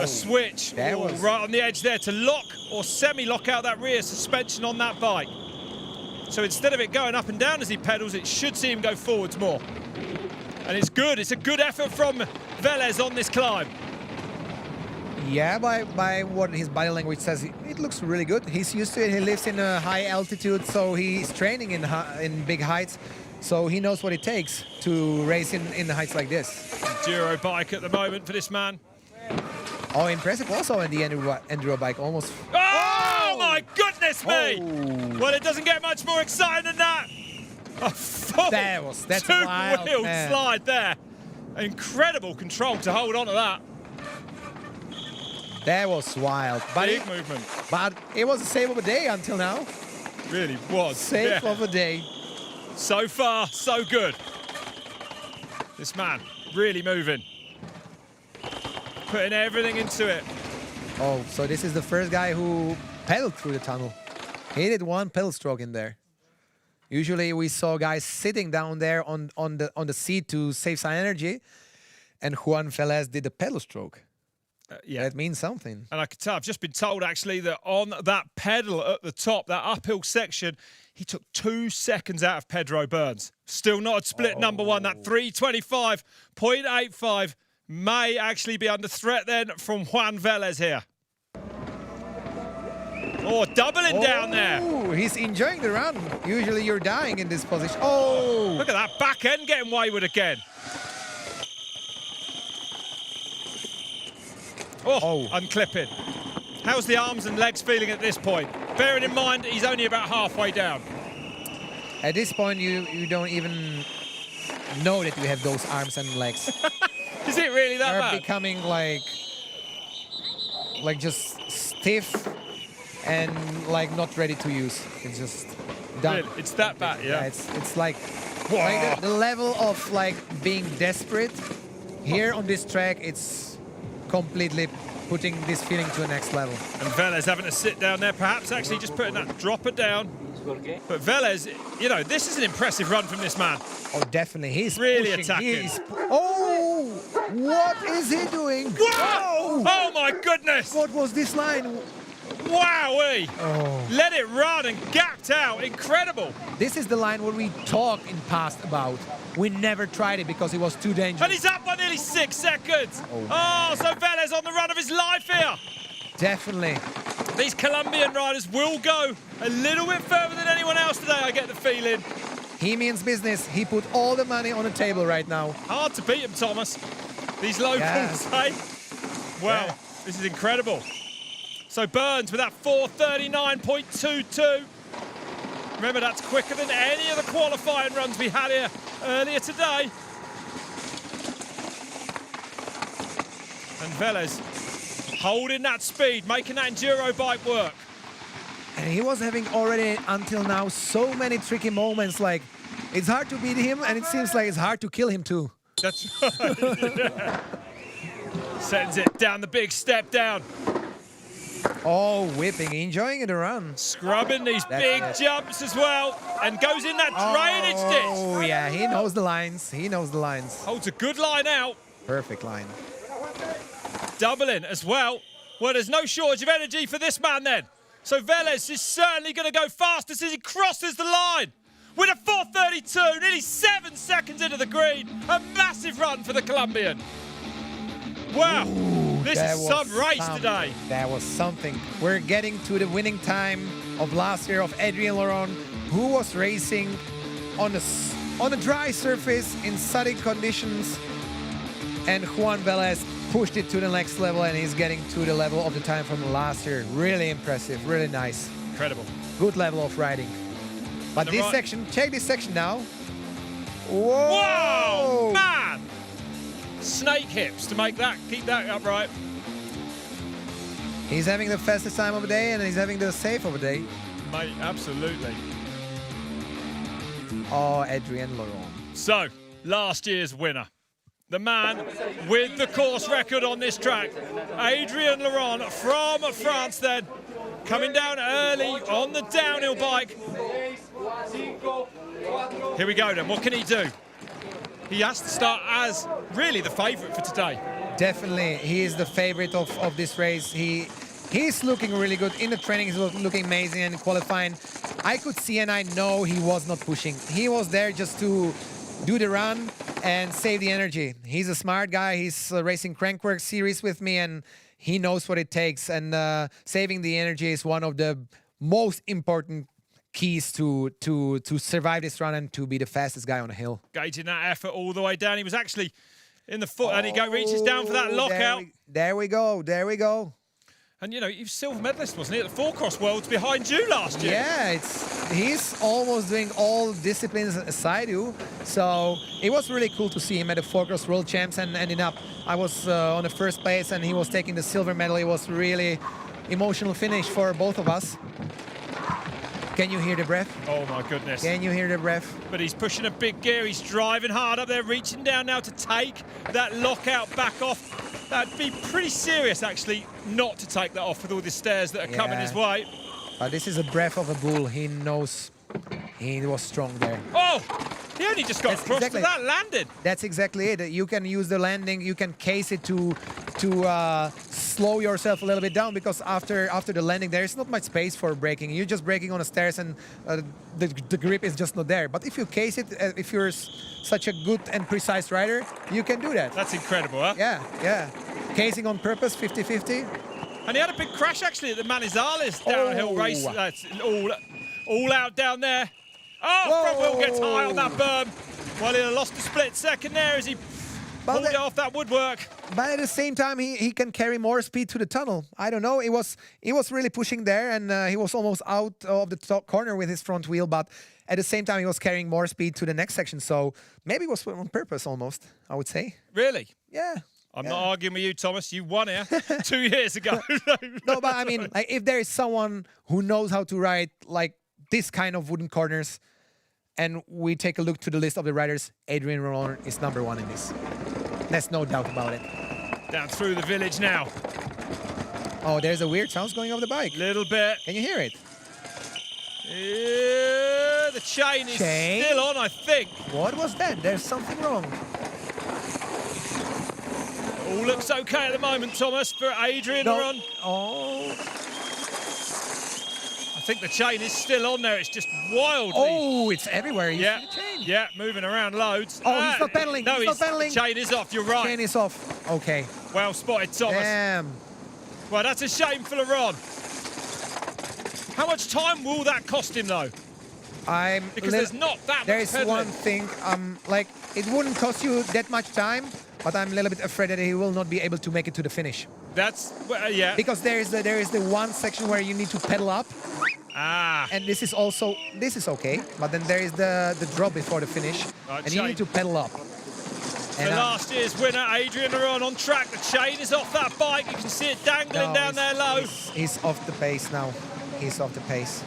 a switch right on the edge there to lock or semi-lock out that rear suspension on that bike. So instead of it going up and down as he pedals, it should see him go forwards more. And it's good. It's a good effort from Velez on this climb. Yeah, by what his body language says, it looks really good. He's used to it. He lives in a high altitude, so he's training in big heights. So he knows what it takes to race in the heights like this. Enduro bike at the moment for this man. Oh, impressive also in the enduro bike, almost. Oh my goodness me! Well, it doesn't get much more exciting than that. A full two-wheel slide there. Incredible control to hold on to that. That was wild. Big movement. But it was a save of a day until now. Really was. Save of a day. So far, so good. This man really moving. Putting everything into it. Oh, so this is the first guy who pedaled through the tunnel. He did one pedal stroke in there. Usually we saw guys sitting down there on the seat to save some energy, and Juan Velez did a pedal stroke. Yeah, that means something. And I can tell, I've just been told actually that on that pedal at the top, that uphill section, he took 2 seconds out of Pedro Burns. Still not at split number one. That 3:25.85 may actually be under threat then from Juan Velez here. Oh, doubling down there. He's enjoying the run. Usually you're dying in this position. Oh! Look at that back end getting wayward again. Oh, unclipping. How's the arms and legs feeling at this point? Bearing in mind, he's only about halfway down. At this point, you don't even know that you have those arms and legs. Is it really that bad? They're becoming like just stiff and like not ready to use. It's just done. Really? It's that bad, yeah? It's like the level of like being desperate here on this track. It's completely putting this feeling to the next level. And Velez having to sit down there, perhaps actually just putting that dropper down. But Velez, you know, this is an impressive run from this man. Oh, definitely. He's really pushing. attacking. What is he doing? Whoa! Oh my goodness! What was this line? Wowee! Let it run and gapped out. Incredible. This is the line where we talked in past about. We never tried it because it was too dangerous. And he's up by nearly 6 seconds. Oh, so Velez on the run of his life here. Definitely. These Colombian riders will go a little bit further than anyone else today, I get the feeling. He means business. He put all the money on the table right now. Hard to beat him, Thomas. These locals, eh? Well, this is incredible. So Burns with that 4:39.22. Remember, that's quicker than any of the qualifying runs we had here earlier today. And Velez holding that speed, making that enduro bike work. And he was having already, until now, so many tricky moments. Like, it's hard to beat him, and it seems like it's hard to kill him, too. That's right. Yeah. Sends it down the big step down. Oh, whipping, enjoying the run. Scrubbing these big jumps as well, and goes in that drainage ditch. Oh, yeah, he knows the lines. He knows the lines. Holds a good line out. Perfect line. Doubling as well. Well, there's no shortage of energy for this man then. So Velez is certainly going to go fast as he crosses the line. With a 4:32, nearly 7 seconds into the green. A massive run for the Colombian. Wow, this is some race today. That was something. We're getting to the winning time of last year of Adrien Loron, who was racing on a dry surface in sunny conditions. And Juan Velez pushed it to the next level, and he's getting to the level of the time from last year. Really impressive, really nice. Incredible. Good level of riding. But this section, check this section now. Whoa, man! Snake hips to make that, keep that upright. He's having the fastest time of the day, and he's having the safe of the day. Mate, absolutely. Oh, Adrien Loron. So, last year's winner. The man with the course record on this track, Adrien Loron from France then, coming down early on the downhill bike. Here we go then, what can he do? He has to start as really the favourite for today. Definitely, he is the favourite of this race. He's looking really good. In the training, he's looking amazing, and qualifying, I could see and I know he was not pushing. He was there just to do the run and save the energy. He's a smart guy. He's racing Crankwork series with me, and he knows what it takes. And saving the energy is one of the most important keys to survive this run and to be the fastest guy on a hill. Gauging that effort all the way down. He was actually in the foot, and he reaches down for that lockout. There we go. There we go. And, you know, he was silver medalist, wasn't he, at the Four-Cross Worlds behind you last year? Yeah, he's almost doing all disciplines aside you. So it was really cool to see him at the Four-Cross World Champs and ending up. I was on the first place, and he was taking the silver medal. It was really emotional finish for both of us. Can you hear the breath? Oh, my goodness. Can you hear the breath? But he's pushing a big gear. He's driving hard up there, reaching down now to take that lockout back off. That'd be pretty serious, actually, not to take that off with all the stairs that are coming his way. But this is a breath of a bull. He knows he was strong there. Oh! He only just got across to that landing. That's exactly it. You can use the landing. You can case it to slow yourself a little bit down, because after the landing there is not much space for braking. You're just braking on the stairs, and the grip is just not there. But if you case it, if you're such a good and precise rider, you can do that. That's incredible, huh? Yeah, yeah. Casing on purpose, 50-50. And he had a big crash actually at the Manizales downhill race. That's all out down there. Oh, front wheel gets high on that berm. Well, he lost a split second there as he pulled it off that woodwork. But at the same time, he can carry more speed to the tunnel. I don't know. He was really pushing there, and he was almost out of the top corner with his front wheel. But at the same time, he was carrying more speed to the next section. So maybe it was on purpose almost, I would say. Really? Yeah. I'm not arguing with you, Thomas. You won here 2 years ago. No, but I mean, like, if there is someone who knows how to ride like this kind of wooden corners, and we take a look to the list of the riders, Adrien Loron is #1 in this. There's no doubt about it. Down through the village now. Oh, there's a weird sound going off the bike. Little bit. Can you hear it? Yeah, the chain is still on, I think. What was that? There's something wrong. All looks okay at the moment, Thomas, for Adrien Run. Oh. I think the chain is still on there. It's just wildly. Oh, it's everywhere. You yeah, see the chain. Yeah, moving around loads. Oh, he's not pedaling. No, he's not pedaling. Chain is off. You're right. Chain is off. Okay. Well spotted, Thomas. Damn. Well, that's a shame for Loron. How much time will that cost him, though? Because there's not that much There's pedaling. one thing, like, it wouldn't cost you that much time, but I'm a little bit afraid that he will not be able to make it to the finish. That's, yeah. Because there is the one section where you need to pedal up, And this is okay, but then there is the drop before the finish, Right, and you need to pedal up. The last year's winner, Adrian Run, on track. The chain is off that bike. You can see it dangling down there low. He's off the pace now. He's off the pace.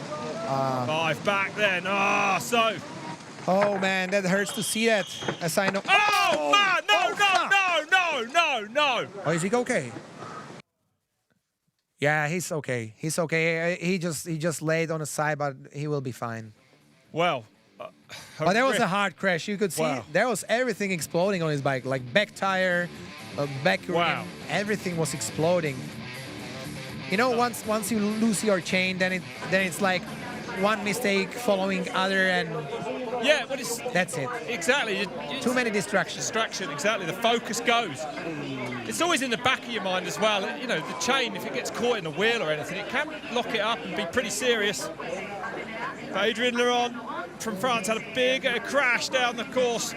5 back then. Oh man, that hurts to see that. As I know. Oh man! No! Oh, is he okay? Yeah, he's okay. He's okay. He just laid on the side, but he will be fine. Well. But that was a hard crash. You could see there was everything exploding on his bike, like back tire, back rim, everything was exploding. You know, once you lose your chain, then it's like one mistake following other, and yeah, but that's it. Exactly. Too many distractions. Distraction, exactly. The focus goes. It's always in the back of your mind as well. You know, the chain, if it gets caught in a wheel or anything, it can lock it up and be pretty serious. Adrian Loron from France had a big crash down the course.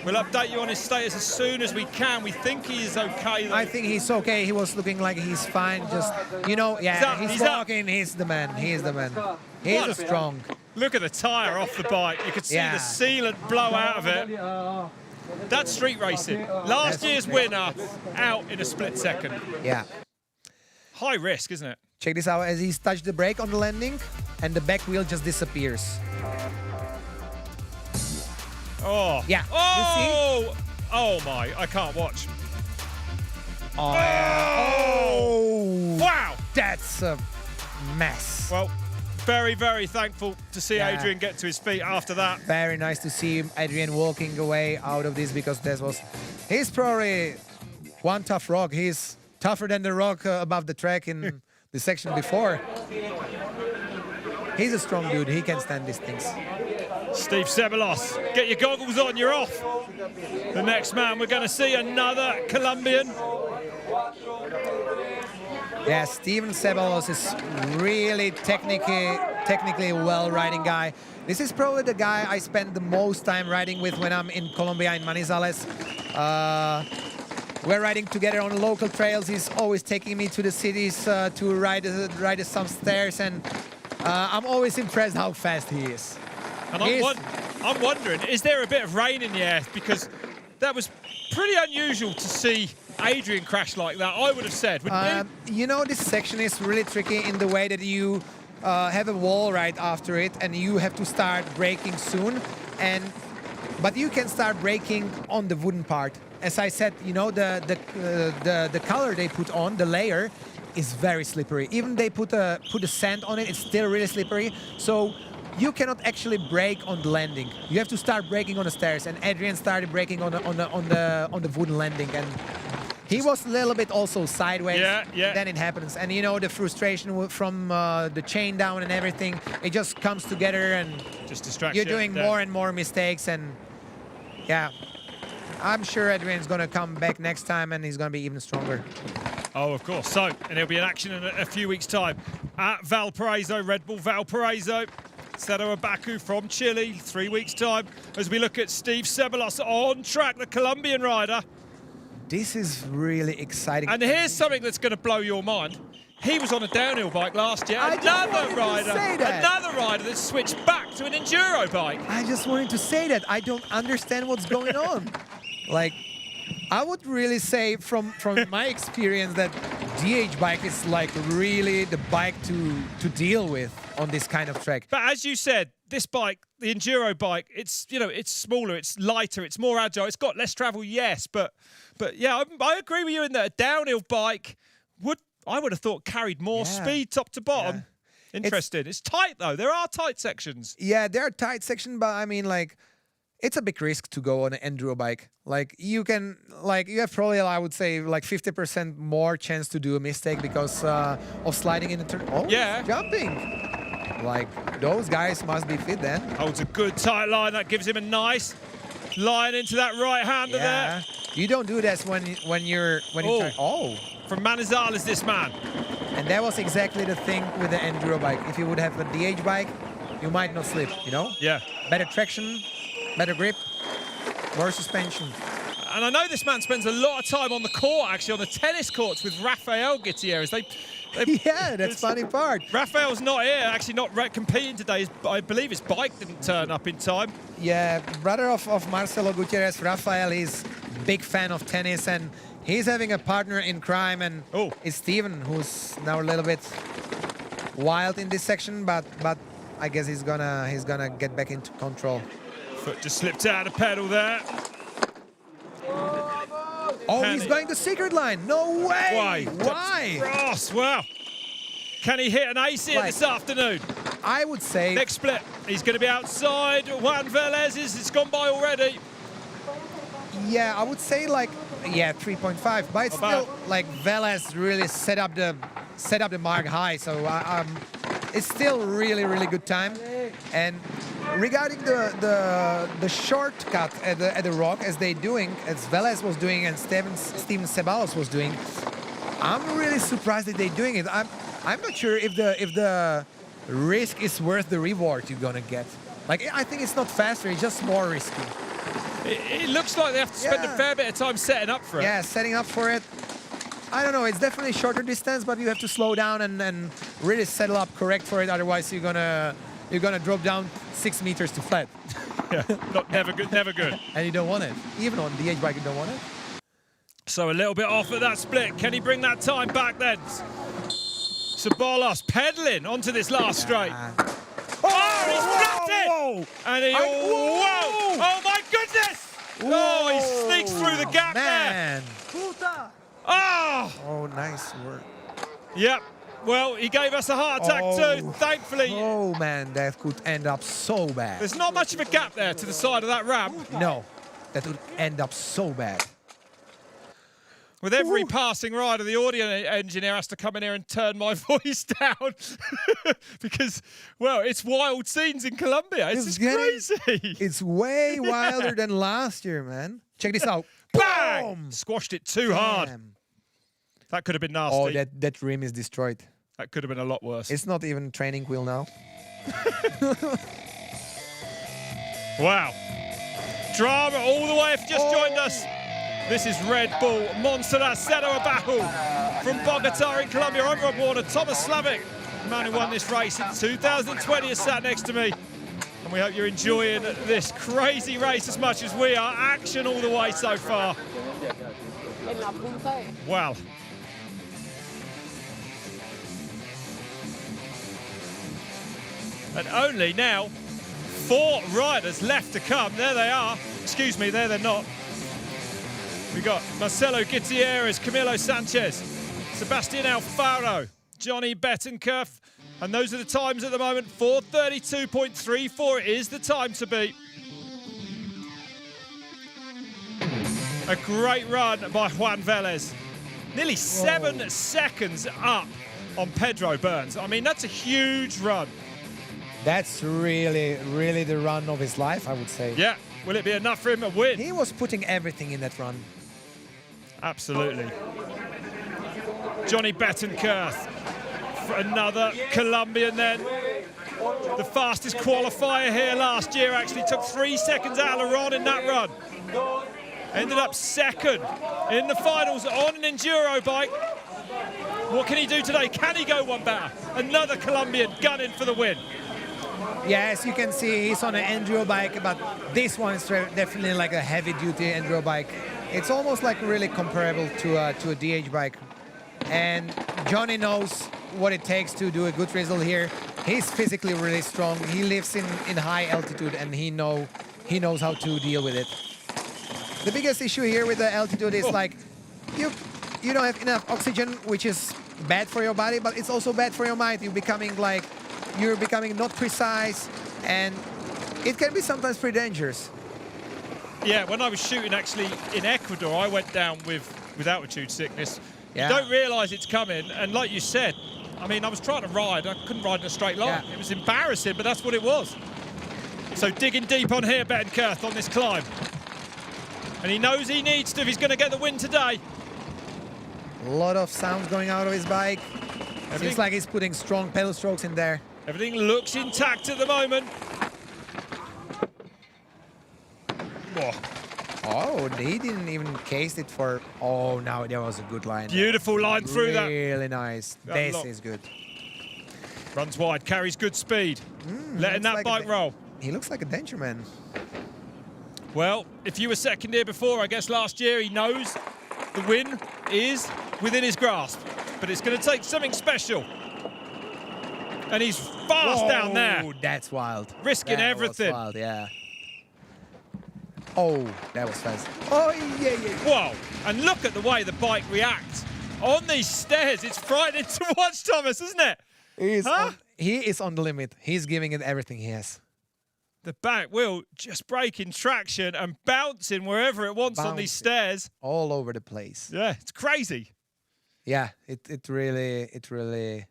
We'll update you on his status as soon as we can. We think he is okay, though. I think he's okay. He was looking like he's fine. Just, you know, yeah, he's walking. He's the man. He is the man. He's strong. Look at the tyre off the bike. You could see the sealant blow out of it. That's street racing. Last year's winner out in a split second. Yeah. High risk, isn't it? Check this out. As he's touched the brake on the landing, and the back wheel just disappears. Oh. Yeah. Oh! You see? Oh my, I can't watch. Oh! Wow! That's a mess. Well, very, very thankful to see Adrian get to his feet after that. Very nice to see Adrian walking away out of this, because he's probably one tough rock. He's tougher than the rock above the track in the section before. He's a strong dude. He can stand these things. Steve Ceballos, get your goggles on, you're off. The next man, we're going to see another Colombian. Yeah, Steven Ceballos is really technically a well-riding guy. This is probably the guy I spend the most time riding with when I'm in Colombia, in Manizales. We're riding together on local trails. He's always taking me to the cities to ride some stairs, and I'm always impressed how fast he is. And I'm wondering, is there a bit of rain in the air? Because that was pretty unusual to see Adrian crash like that, I would have said. You know, this section is really tricky in the way that you have a wall right after it, and you have to start braking soon. But you can start braking on the wooden part. As I said, you know, the color they put on, the layer, is very slippery. Even they put a sand on it, it's still really slippery. So you cannot actually brake on the landing. You have to start braking on the stairs, and Adrian started braking on the wooden landing, and he was a little bit also sideways. Yeah. Then it happens, and you know, the frustration from the chain down and everything, it just comes together, and just distraction. You're doing more and more mistakes, and yeah, I'm sure Adrian's gonna come back next time, and he's gonna be even stronger. Oh, of course. So, and he'll be in action in a few weeks' time at Valparaiso, Red Bull Valparaiso. Cerro Abajo from Chile, 3 weeks' time, as we look at Steve Ceballos on track, the Colombian rider. This is really exciting. And here's something that's going to blow your mind. He was on a downhill bike last year. Another rider that switched back to an enduro bike. I just wanted to say that. I don't understand what's going on. Like, I would really say from my experience that DH bike is like really the bike to deal with on this kind of track. But as you said, this bike, the enduro bike, it's, you know, it's smaller, it's lighter, it's more agile, it's got less travel, yes, but yeah, I agree with you in that a downhill bike I would have thought carried more speed top to bottom. Yeah. Interesting. It's tight though. There are tight sections. Yeah, there are tight sections, but I mean, like, it's a big risk to go on an enduro bike. Like, you have probably, I would say, like 50% more chance to do a mistake because of sliding in the turn. Oh, yeah, jumping. Like, those guys must be fit then. Holds a good tight line. That gives him a nice line into that right-hander there. You don't do this when you're from Manizales, this man. And that was exactly the thing with the enduro bike. If you would have a DH bike, you might not slip, you know? Yeah. Better traction, better grip, more suspension. And I know this man spends a lot of time on the court, actually, on the tennis courts with Rafael Gutierrez. Yeah, that's funny part. Rafael's not here, actually not competing today. I believe his bike didn't turn up in time. Yeah, brother of Marcelo Gutierrez, Rafael, is big fan of tennis, and he's having a partner in crime, and it's Steven, who's now a little bit wild in this section, but I guess he's gonna get back into control. Foot just slipped out of pedal there. Oh, he's going the secret line. No way! Why? Ross, wow. Can he hit an ace here this afternoon? I would say... Next split, he's going to be outside. Juan Velez, it's gone by already. Yeah, I would say like, 3.5. But it's still like Velez really set up the mark high. So it's still really good time. And regarding the shortcut at the rock, as Velez was doing and Steven Ceballos was doing, I'm really surprised that they're doing it. I'm not sure if the risk is worth the reward you're gonna get. Like, I think it's not faster, it's just more risky. It looks like they have to spend a fair bit of time setting up for it. Yeah, setting up for it. I don't know, it's definitely shorter distance, but you have to slow down and really settle up correct for it, otherwise you're gonna drop down 6 meters to flat. Yeah, never good. And you don't want it. Even on the DH bike, you don't want it. So a little bit off at that split. Can he bring that time back then? Ceballos pedaling onto this last straight. Oh, he's flapped it! And he, whoa! Oh my goodness! Whoa. Oh, he sneaks through the gap there. Oh, nice work. Yep. Well, he gave us a heart attack too, thankfully. Oh man, that could end up so bad. There's not much of a gap there to the side of that ramp. No, that would end up so bad. With every passing rider, the audio engineer has to come in here and turn my voice down because, well, it's wild scenes in Colombia. It's just crazy. It's way wilder than last year, man. Check this out. Bang! Boom! Squashed it too hard. That could have been nasty. Oh, that rim is destroyed. That could have been a lot worse. It's not even training wheel now. Wow. Drama all the way if you just joined us. This is Red Bull Monserrate Cerro Abajo from Bogotá in Colombia. I'm Rob Warner. Thomas Slavic, the man who won this race in 2020, is sat next to me. And we hope you're enjoying this crazy race as much as we are. Action all the way so far. Wow. And only now 4 riders left to come. There they are. Excuse me, there they're not. We got Marcelo Gutierrez, Camilo Sanchez, Sebastian Alfaro, Johnny Bettencourt, and those are the times at the moment. 4:32.34 is the time to beat. A great run by Juan Velez. Nearly 7 seconds up on Pedro Burns. I mean, that's a huge run. That's really the run of his life, I would say. Yeah. Will it be enough for him to win? He was putting everything in that run. Absolutely. Johnny Bettencourt, for another Colombian then. The fastest qualifier here last year, actually took 3 seconds out of Loron in that run. Ended up second in the finals on an enduro bike. What can he do today? Can he go one better? Another Colombian gunning for the win. Yeah, as you can see, he's on an enduro bike, but this one is definitely like a heavy-duty enduro bike. It's almost like really comparable to a DH bike. And Johnny knows what it takes to do a good result here. He's physically really strong. He lives in high altitude, and he knows how to deal with it. The biggest issue here with the altitude is like you don't have enough oxygen, which is bad for your body, but it's also bad for your mind. You're becoming not precise, and it can be sometimes pretty dangerous. Yeah, when I was shooting actually in Ecuador, I went down with altitude sickness. Yeah. You don't realise it's coming, and like you said, I mean, I was trying to ride, I couldn't ride in a straight line. Yeah. It was embarrassing, but that's what it was. So digging deep on here, Bettencourt, on this climb. And he knows he needs to if he's going to get the win today. A lot of sounds going out of his bike. Seems like he's putting strong pedal strokes in there. Everything looks intact at the moment. Whoa. Oh, they didn't even case it for... Oh, now there was a good line. Beautiful line through that. Really nice. This is good. Runs wide, carries good speed. Letting that bike roll. He looks like a danger man. Well, if you were second here before, I guess last year, he knows the win is within his grasp. But it's going to take something special. And he's fast down there. Oh, that's wild. Risking everything. That was wild, yeah. Oh, that was fast. Oh, yeah. Whoa, and look at the way the bike reacts on these stairs. It's frightening to watch, Thomas, isn't it? He is on the limit. He's giving it everything he has. The back wheel just breaking traction and bouncing wherever it wants on these stairs. All over the place. Yeah, it's crazy. Yeah, it really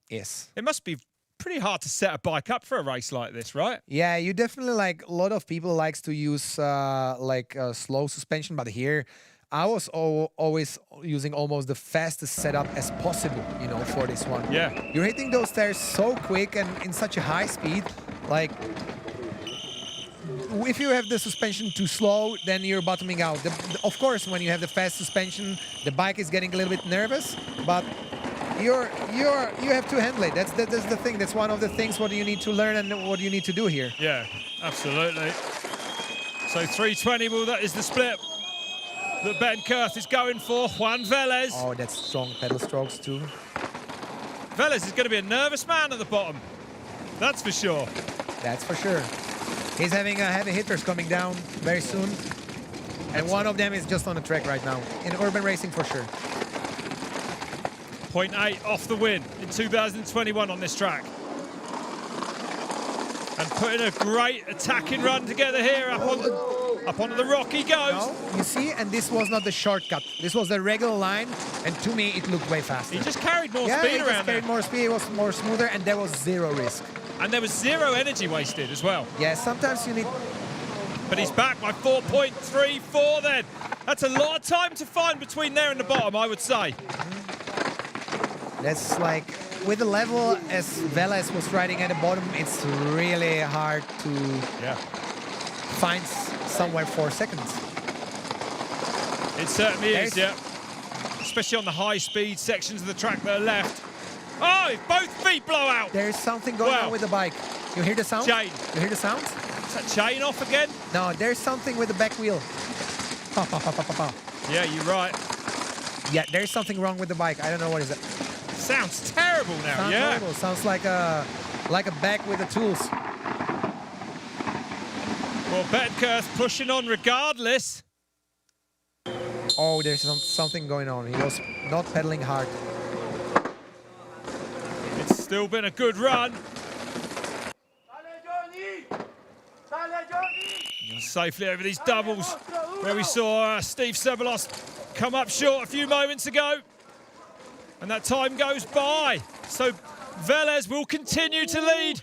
is. It must be pretty hard to set a bike up for a race like this, right? Yeah, you definitely a lot of people likes to use slow suspension, but here I was always using almost the fastest setup as possible, you know, for this one. Yeah. You're hitting those stairs so quick and in such a high speed, like if you have the suspension too slow, then you're bottoming out. Of course, when you have the fast suspension, the bike is getting a little bit nervous, but you have to handle it. That's the thing. That's one of the things what you need to learn and what you need to do here. Yeah, absolutely. So 320, well, that is the split that Ben Kurth is going for. Juan Velez. Oh, that's strong pedal strokes too. Velez is going to be a nervous man at the bottom. That's for sure. That's for sure. He's having heavy hitters coming down very soon. And one of them is just on the track right now. In urban racing for sure. 0.8 off the win in 2021 on this track. And putting a great attacking run together here. Up onto the rock he goes. No, you see, and this was not the shortcut. This was the regular line, and to me, it looked way faster. He just carried more speed around he just carried more speed. It was more smoother, and there was zero risk. And there was zero energy wasted as well. Yeah, sometimes you need... But he's back by 4.34 then. That's a lot of time to find between there and the bottom, I would say. That's like, with the level as Velez was riding at the bottom, it's really hard to find somewhere 4 seconds. It certainly is, yeah. Especially on the high-speed sections of the track that are left. Oh, both feet blow out. There's something going on with the bike. You hear the sound? Chain. You hear the sound? Is that chain off again? No, there's something with the back wheel. Yeah, you're right. Yeah, there's something wrong with the bike. I don't know what is it. Sounds terrible now, Sounds horrible. Sounds like a back with the tools. Well, Bedkirth pushing on regardless. Oh, there's something going on. He was not pedaling hard. It's still been a good run. Safely over these doubles, where we saw Steve Ceballos come up short a few moments ago. And that time goes by. So Velez will continue to lead.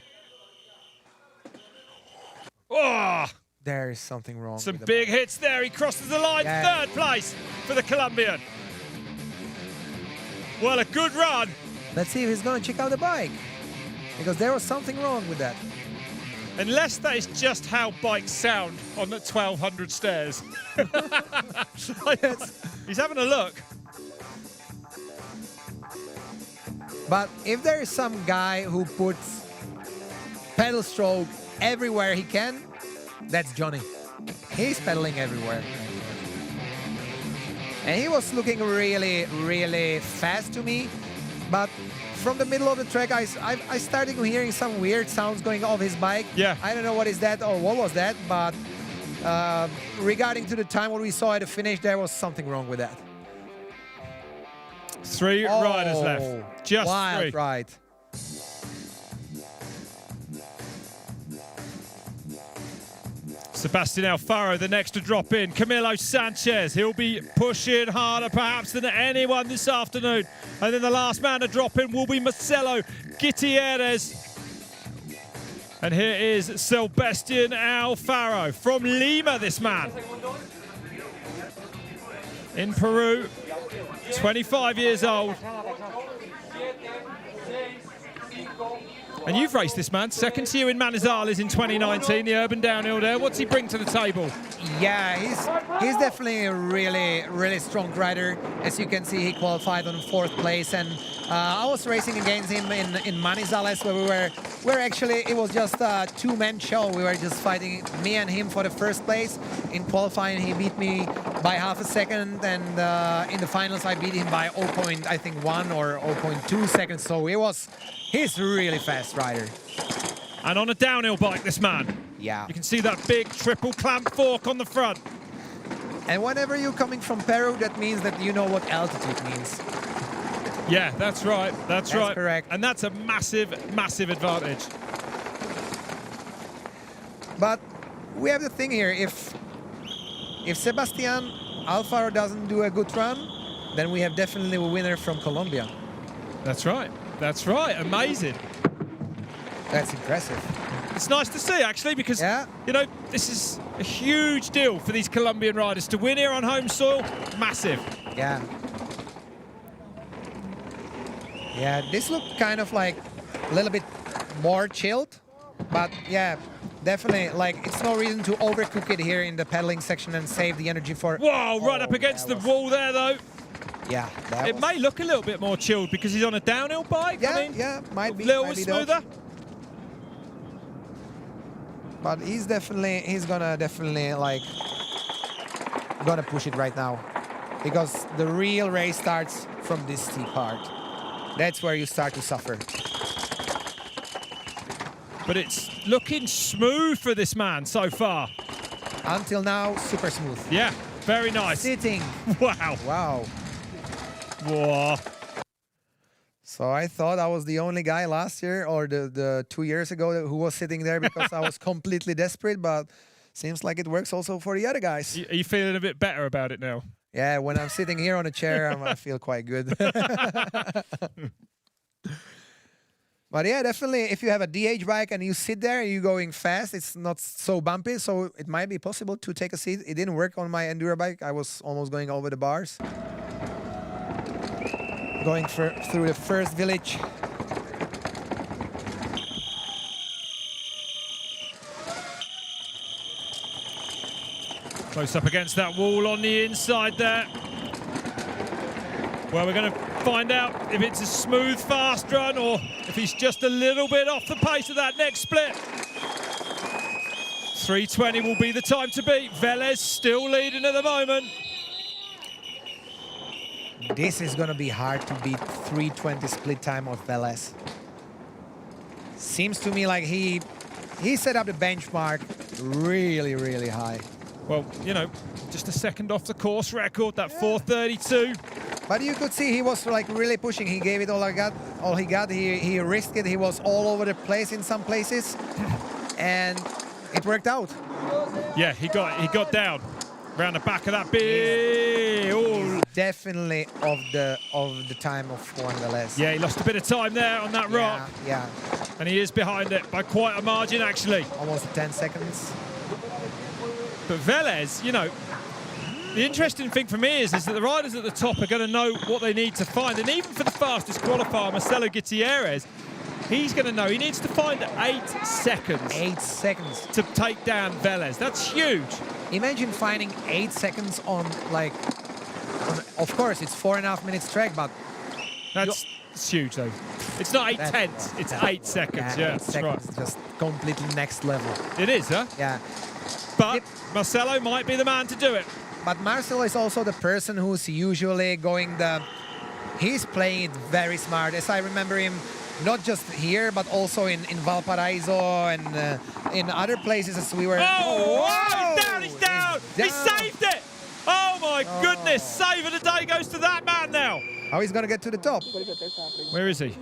Oh, there is something wrong. Some big hits there. He crosses the line. Yeah. Third place for the Colombian. Well, a good run. Let's see if he's going to check out the bike. Because there was something wrong with that. Unless that is just how bikes sound on the 1,200 stairs. He's having a look. But if there is some guy who puts pedal stroke everywhere he can, that's Johnny. He's pedaling everywhere. And he was looking really, really fast to me. But from the middle of the track, I started hearing some weird sounds going off his bike. Yeah. I don't know what is that or what was that, but regarding to the time what we saw at the finish, there was something wrong with that. 3 riders left. Just wild 3. Ride. Sebastian Alfaro, the next to drop in. Camilo Sanchez, he'll be pushing harder perhaps than anyone this afternoon. And then the last man to drop in will be Marcelo Gutierrez. And here is Sebastian Alfaro from Lima, this man. In Peru, 25 years old. And you've raced this man, second to you in Manizales in 2019, the urban downhill there. What's he bring to the table? Yeah, he's definitely a really strong rider. As you can see, he qualified on 4th place, and I was racing against him in Manizales, where actually it was just a 2-man show. We were just fighting, me and him, for the 1st place. In qualifying, he beat me by half a second, and in the finals, I beat him by 0.1 or 0.2 seconds. So he's a really fast rider. And on a downhill bike, this man. Yeah. You can see that big triple clamp fork on the front. And whenever you're coming from Peru, that means that you know what altitude means. Yeah, that's right. That's right. Correct. And that's a massive advantage. But we have the thing here, if Sebastian Alfaro doesn't do a good run, then we have definitely a winner from Colombia. That's right. That's right. Amazing. That's impressive. It's nice to see, actually, because, you know, this is a huge deal for these Colombian riders. To win here on home soil, massive. Yeah. Yeah, this looked kind of like a little bit more chilled, but yeah, definitely, like, it's no reason to overcook it here in the pedaling section and save the energy for... Whoa, right up against the wall there, though. Yeah, it may look a little bit more chilled because he's on a downhill bike. Yeah, I mean, yeah, might be. A little might be smoother. But he's gonna push it right now, because the real race starts from this steep part. That's where you start to suffer. But it's looking smooth for this man so far. Until now, super smooth. Yeah, very nice. Sitting. Wow. Wow. Whoa. So I thought I was the only guy last year, or the 2 years ago, who was sitting there because I was completely desperate, but seems like it works also for the other guys. Are you feeling a bit better about it now? Yeah, when I'm sitting here on a chair, I feel quite good. But yeah, definitely, if you have a DH bike and you sit there, you're going fast, it's not so bumpy, so it might be possible to take a seat. It didn't work on my Enduro bike. I was almost going over the bars. Going through the first village. Close up against that wall on the inside there. Well, we're going to find out if it's a smooth, fast run or if he's just a little bit off the pace of that next split. 3:20 will be the time to beat. Velez still leading at the moment. This is going to be hard to beat 3:20 split time of Velez. Seems to me like he set up the benchmark really, really high. Well, you know, just a second off the course record, that 4:32. But you could see he was like really pushing. He gave it all he got. He risked it. He was all over the place in some places, and it worked out. Yeah, he got down around the back of that big. Definitely of the time of Juan Velez. Yeah, he lost a bit of time there on that rock. Yeah. And he is behind it by quite a margin, actually. Almost 10 seconds. But Velez, you know, the interesting thing for me is that the riders at the top are going to know what they need to find. And even for the fastest qualifier, Marcelo Gutierrez, he's going to know he needs to find 8 seconds. 8 seconds. To take down Velez. That's huge. Imagine finding 8 seconds on, like, of course, it's 4.5 minutes track, but... It's huge, though. It's not 8 tenths, it's 8 seconds. Yeah, 8 seconds, right. Just completely next level. It is, huh? Yeah. But Marcelo might be the man to do it. But Marcelo is also the person who's usually going he's playing it very smart. As I remember him, not just here, but also in Valparaiso and in other places as we were... Oh, he's down! He saved it! Oh my goodness, save of the day goes to that man now. How he's gonna get to the top? Where is he?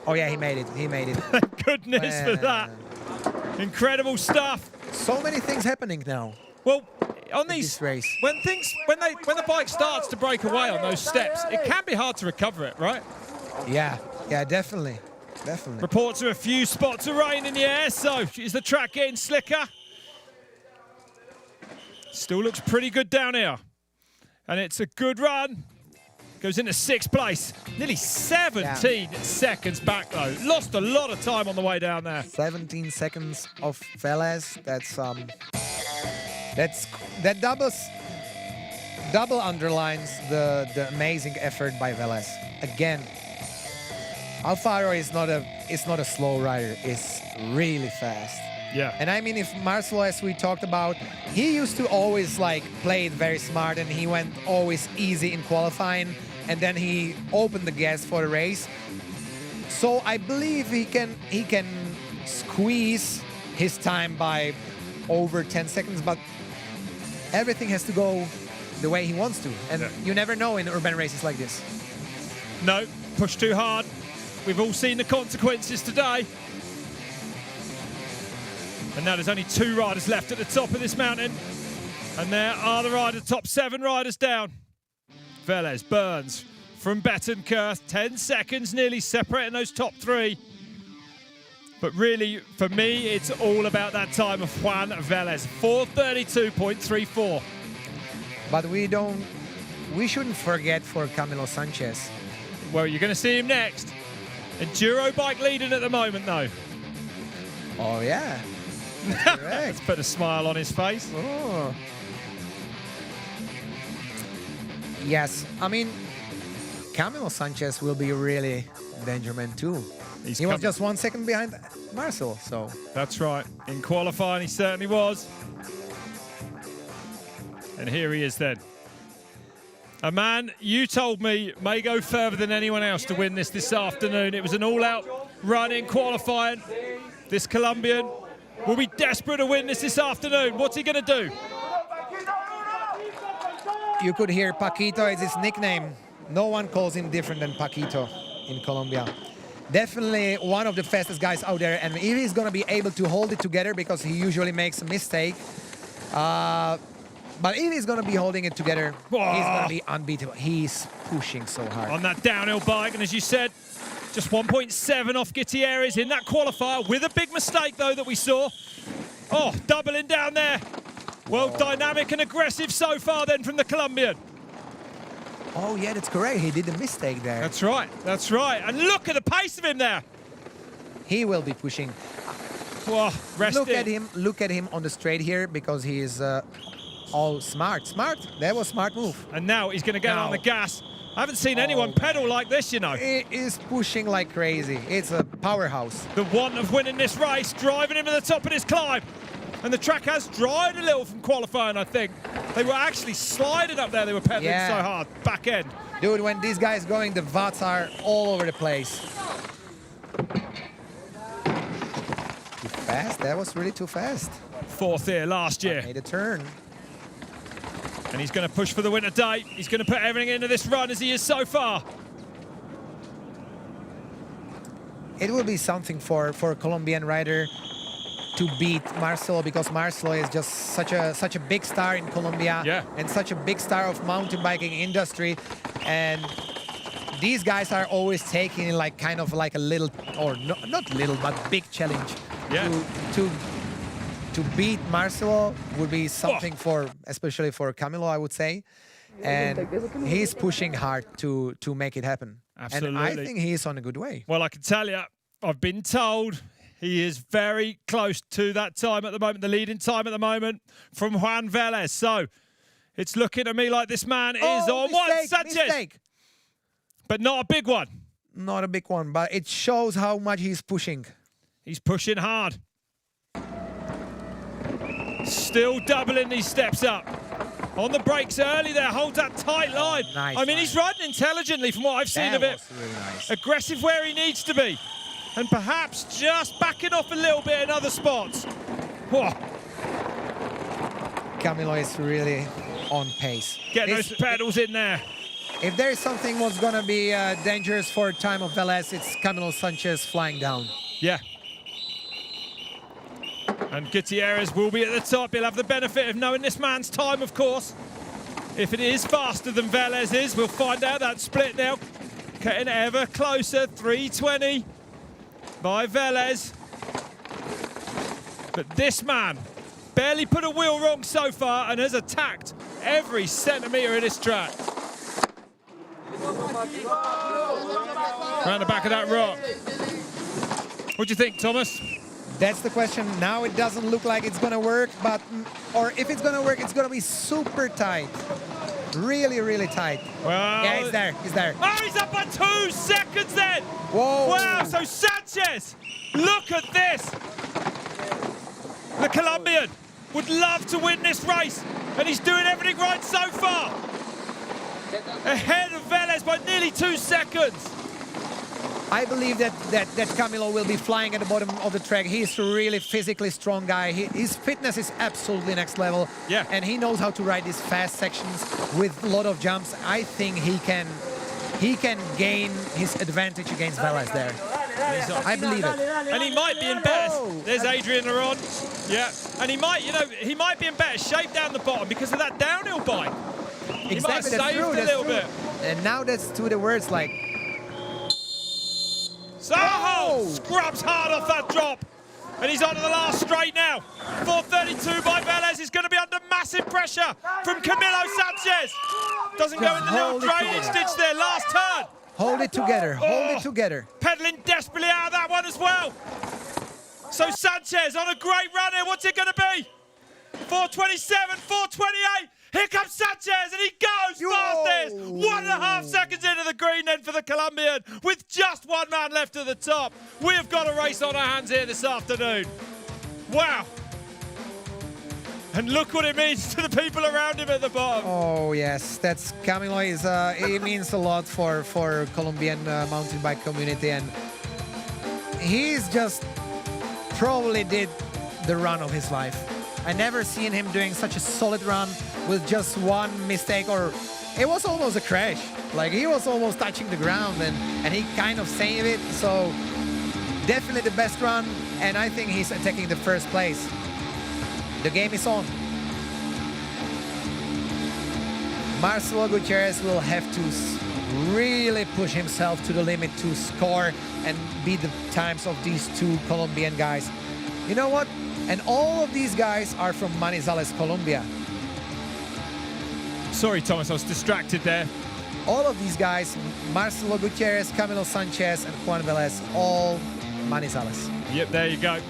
Oh yeah, he made it. Thank goodness for that. Incredible stuff. So many things happening now. Well, on this race, when the bike starts to break away on those steps, it can be hard to recover it, right? Yeah, definitely. Reports of a few spots of rain in the air, so is the track getting slicker? Still looks pretty good down here. And it's a good run. Goes into 6th place. Nearly 17 seconds back, though. Lost a lot of time on the way down there. 17 seconds of Velez. That double underlines the amazing effort by Velez. Again, Alfaro is not a slow rider. It's really fast. Yeah. And I mean, if Marcelo, as we talked about, he used to always like play it very smart, and he went always easy in qualifying, and then he opened the gas for the race. So I believe he can squeeze his time by over 10 seconds, but everything has to go the way he wants to, and you never know in urban races like this. No, push too hard. We've all seen the consequences today. And now there's only 2 riders left at the top of this mountain. And there are the top 7 riders down. Velez, Burns from Betancourt, 10 seconds nearly separating those top 3. But really, for me, it's all about that time of Juan Velez, 4:32.34. But we shouldn't forget for Camilo Sanchez. Well, you're going to see him next. Enduro bike leading at the moment, though. Oh, yeah. Let's put a smile on his face. Oh. Yes, I mean, Camilo Sanchez will be really danger man too. He was just 1 second behind Marcel, so. That's right. In qualifying, he certainly was. And here he is then. A man you told me may go further than anyone else to win this afternoon. It was an all-out run in qualifying. This Colombian will be desperate to win this afternoon. What's he going to do? You could hear Paquito is his nickname. No one calls him different than Paquito in Colombia. Definitely one of the fastest guys out there, and if he's going to be able to hold it together, because he usually makes a mistake, but if he's going to be holding it together, he's going to be unbeatable. He's pushing so hard. On that downhill bike, and as you said, just 1.7 off Gutierrez in that qualifier, with a big mistake, though, that we saw. Oh, doubling down there. Well, dynamic and aggressive so far, then, from the Colombian. Oh, yeah, that's correct. He did a mistake there. That's right. That's right. And look at the pace of him there. He will be pushing. Whoa, Look at him on the straight here, because he is all smart. Smart. That was a smart move. And now he's going to get on the gas. I haven't seen anyone pedal like this, you know. He is pushing like crazy. It's a powerhouse. The want of winning this race, driving him to the top of this climb. And the track has dried a little from qualifying, I think. They were actually sliding up there. They were pedaling so hard. Back end. Dude, when these guys going, the watts are all over the place. Too fast? That was really too fast. 4th here last year. Made a turn. And he's going to push for the winter date. He's going to put everything into this run as he is so far. It will be something for a Colombian rider to beat Marcelo, because Marcelo is just such a big star in Colombia and such a big star of mountain biking industry. And these guys are always taking like kind of like a little, or not little, but big challenge. To beat Marcelo would be something for, especially for Camilo, I would say. And he's pushing hard to make it happen. Absolutely. And I think he's on a good way. Well, I can tell you, I've been told he is very close to that time at the moment, the leading time at the moment from Juan Velez. So it's looking to me like this man is on one. Sanchez. Mistake. But not a big one. Not a big one, but it shows how much he's pushing. He's pushing hard. Still doubling these steps up. On the brakes early there, holds that tight line. Nice I mean, he's riding intelligently from what I've seen of it. Really nice. Aggressive where he needs to be. And perhaps just backing off a little bit in other spots. Whoa. Camilo is really on pace. Getting those pedals in there. If there is something what's going to be dangerous for time of Velez, it's Camilo Sanchez flying down. Yeah. And Gutierrez will be at the top. He'll have the benefit of knowing this man's time, of course. If it is faster than Velez is, we'll find out that split now. Getting ever closer, 3:20 by Velez. But this man barely put a wheel wrong so far and has attacked every centimetre of this track. Round the back of that rock. What do you think, Thomas? That's the question. Now it doesn't look like it's gonna work, but or if it's gonna work, it's gonna be super tight. Really, really tight. Well, yeah, he's there. He's there. Oh, he's up by 2 seconds then. Whoa. Wow, so Sanchez, look at this. The Colombian would love to win this race, and he's doing everything right so far. Ahead of Velez by nearly 2 seconds. I believe that Camilo will be flying at the bottom of the track. He's a really physically strong guy. His fitness is absolutely next level. Yeah. And he knows how to ride these fast sections with a lot of jumps. I think he can gain his advantage against Velez there. I believe it. And he might be in better. There's Adrian Loron. Yeah. And he might be in better shape down the bottom because of that downhill bike. He might have saved a little bit. And now that's to the words like. So scrubs hard off that drop. And he's on to the last straight now. 4:32 by Velez is going to be under massive pressure from Camilo Sanchez. Doesn't go in the little drainage ditch there, last turn. Hold it together, hold it together. Pedaling desperately out of that one as well. So Sanchez on a great run here. What's it going to be? 4:27, 4:28. Here comes Sanchez, and he goes fastest. 1.5 seconds into the green then for the Colombian, with just one man left at the top. We have got a race on our hands here this afternoon. Wow. And look what it means to the people around him at the bottom. Oh yes, that's Camilo. He means a lot for Colombian mountain bike community, and he's just probably did the run of his life. I never seen him doing such a solid run with just one mistake, or it was almost a crash. Like he was almost touching the ground, and he kind of saved it. So definitely the best run, and I think he's attacking the first place. The game is on. Marcelo Gutierrez will have to really push himself to the limit to score and beat the times of these two Colombian guys. You know what? And all of these guys are from Manizales, Colombia. Sorry, Thomas, I was distracted there. All of these guys, Marcelo Gutierrez, Camilo Sanchez, and Juan Velez, all Manizales. Yep, there you go.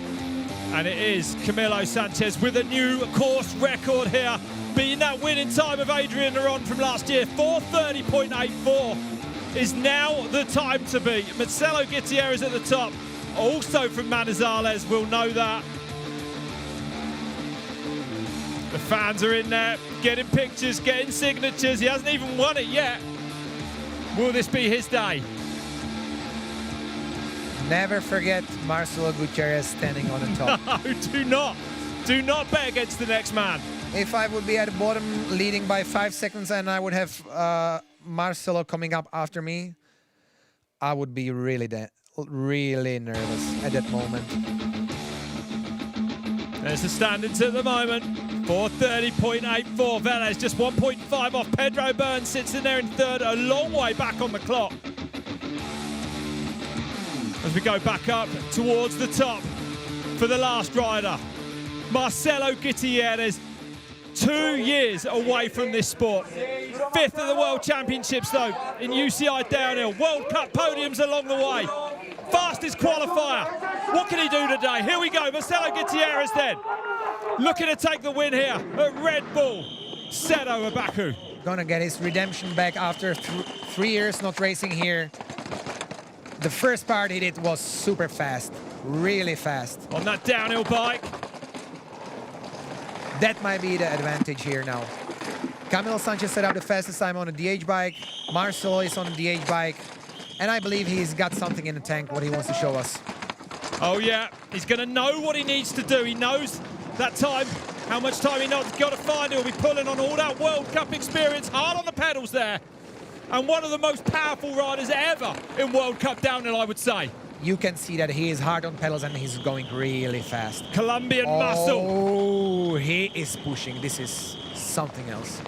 And it is Camilo Sanchez with a new course record here, beating that winning time of Adrian Loron from last year. 4:30.84 is now the time to beat. Marcelo Gutierrez at the top, also from Manizales, will know that. The fans are in there, getting pictures, getting signatures. He hasn't even won it yet. Will this be his day? Never forget Marcelo Gutierrez standing on the top. No, do not. Do not bet against the next man. If I would be at the bottom leading by 5 seconds and I would have Marcelo coming up after me, I would be really nervous at that moment. There's the standings at the moment. 4:30.84. Velez just 1.5 off. Pedro Burns sits in there in third, a long way back on the clock. As we go back up towards the top for the last rider, Marcelo Gutierrez, 2 years away from this sport. 5th at the World Championships though, in UCI downhill. World Cup podiums along the way. Fastest qualifier. What can he do today? Here we go, Marcelo Gutierrez then. Looking to take the win here at Red Bull Cerro Abajo. Gonna get his redemption back after 3 years not racing here. The first part he did was super fast, really fast. On that downhill bike. That might be the advantage here now. Camilo Sanchez set up the fastest time on a DH bike. Marcelo is on a DH bike. And I believe he's got something in the tank, what he wants to show us. Oh yeah, he's gonna know what he needs to do. He knows that time, how much time he's got to find. He'll be pulling on all that World Cup experience, hard on the pedals there. And one of the most powerful riders ever in World Cup downhill, I would say. You can see that he is hard on pedals and he's going really fast. Colombian muscle. Oh, he is pushing. This is something else.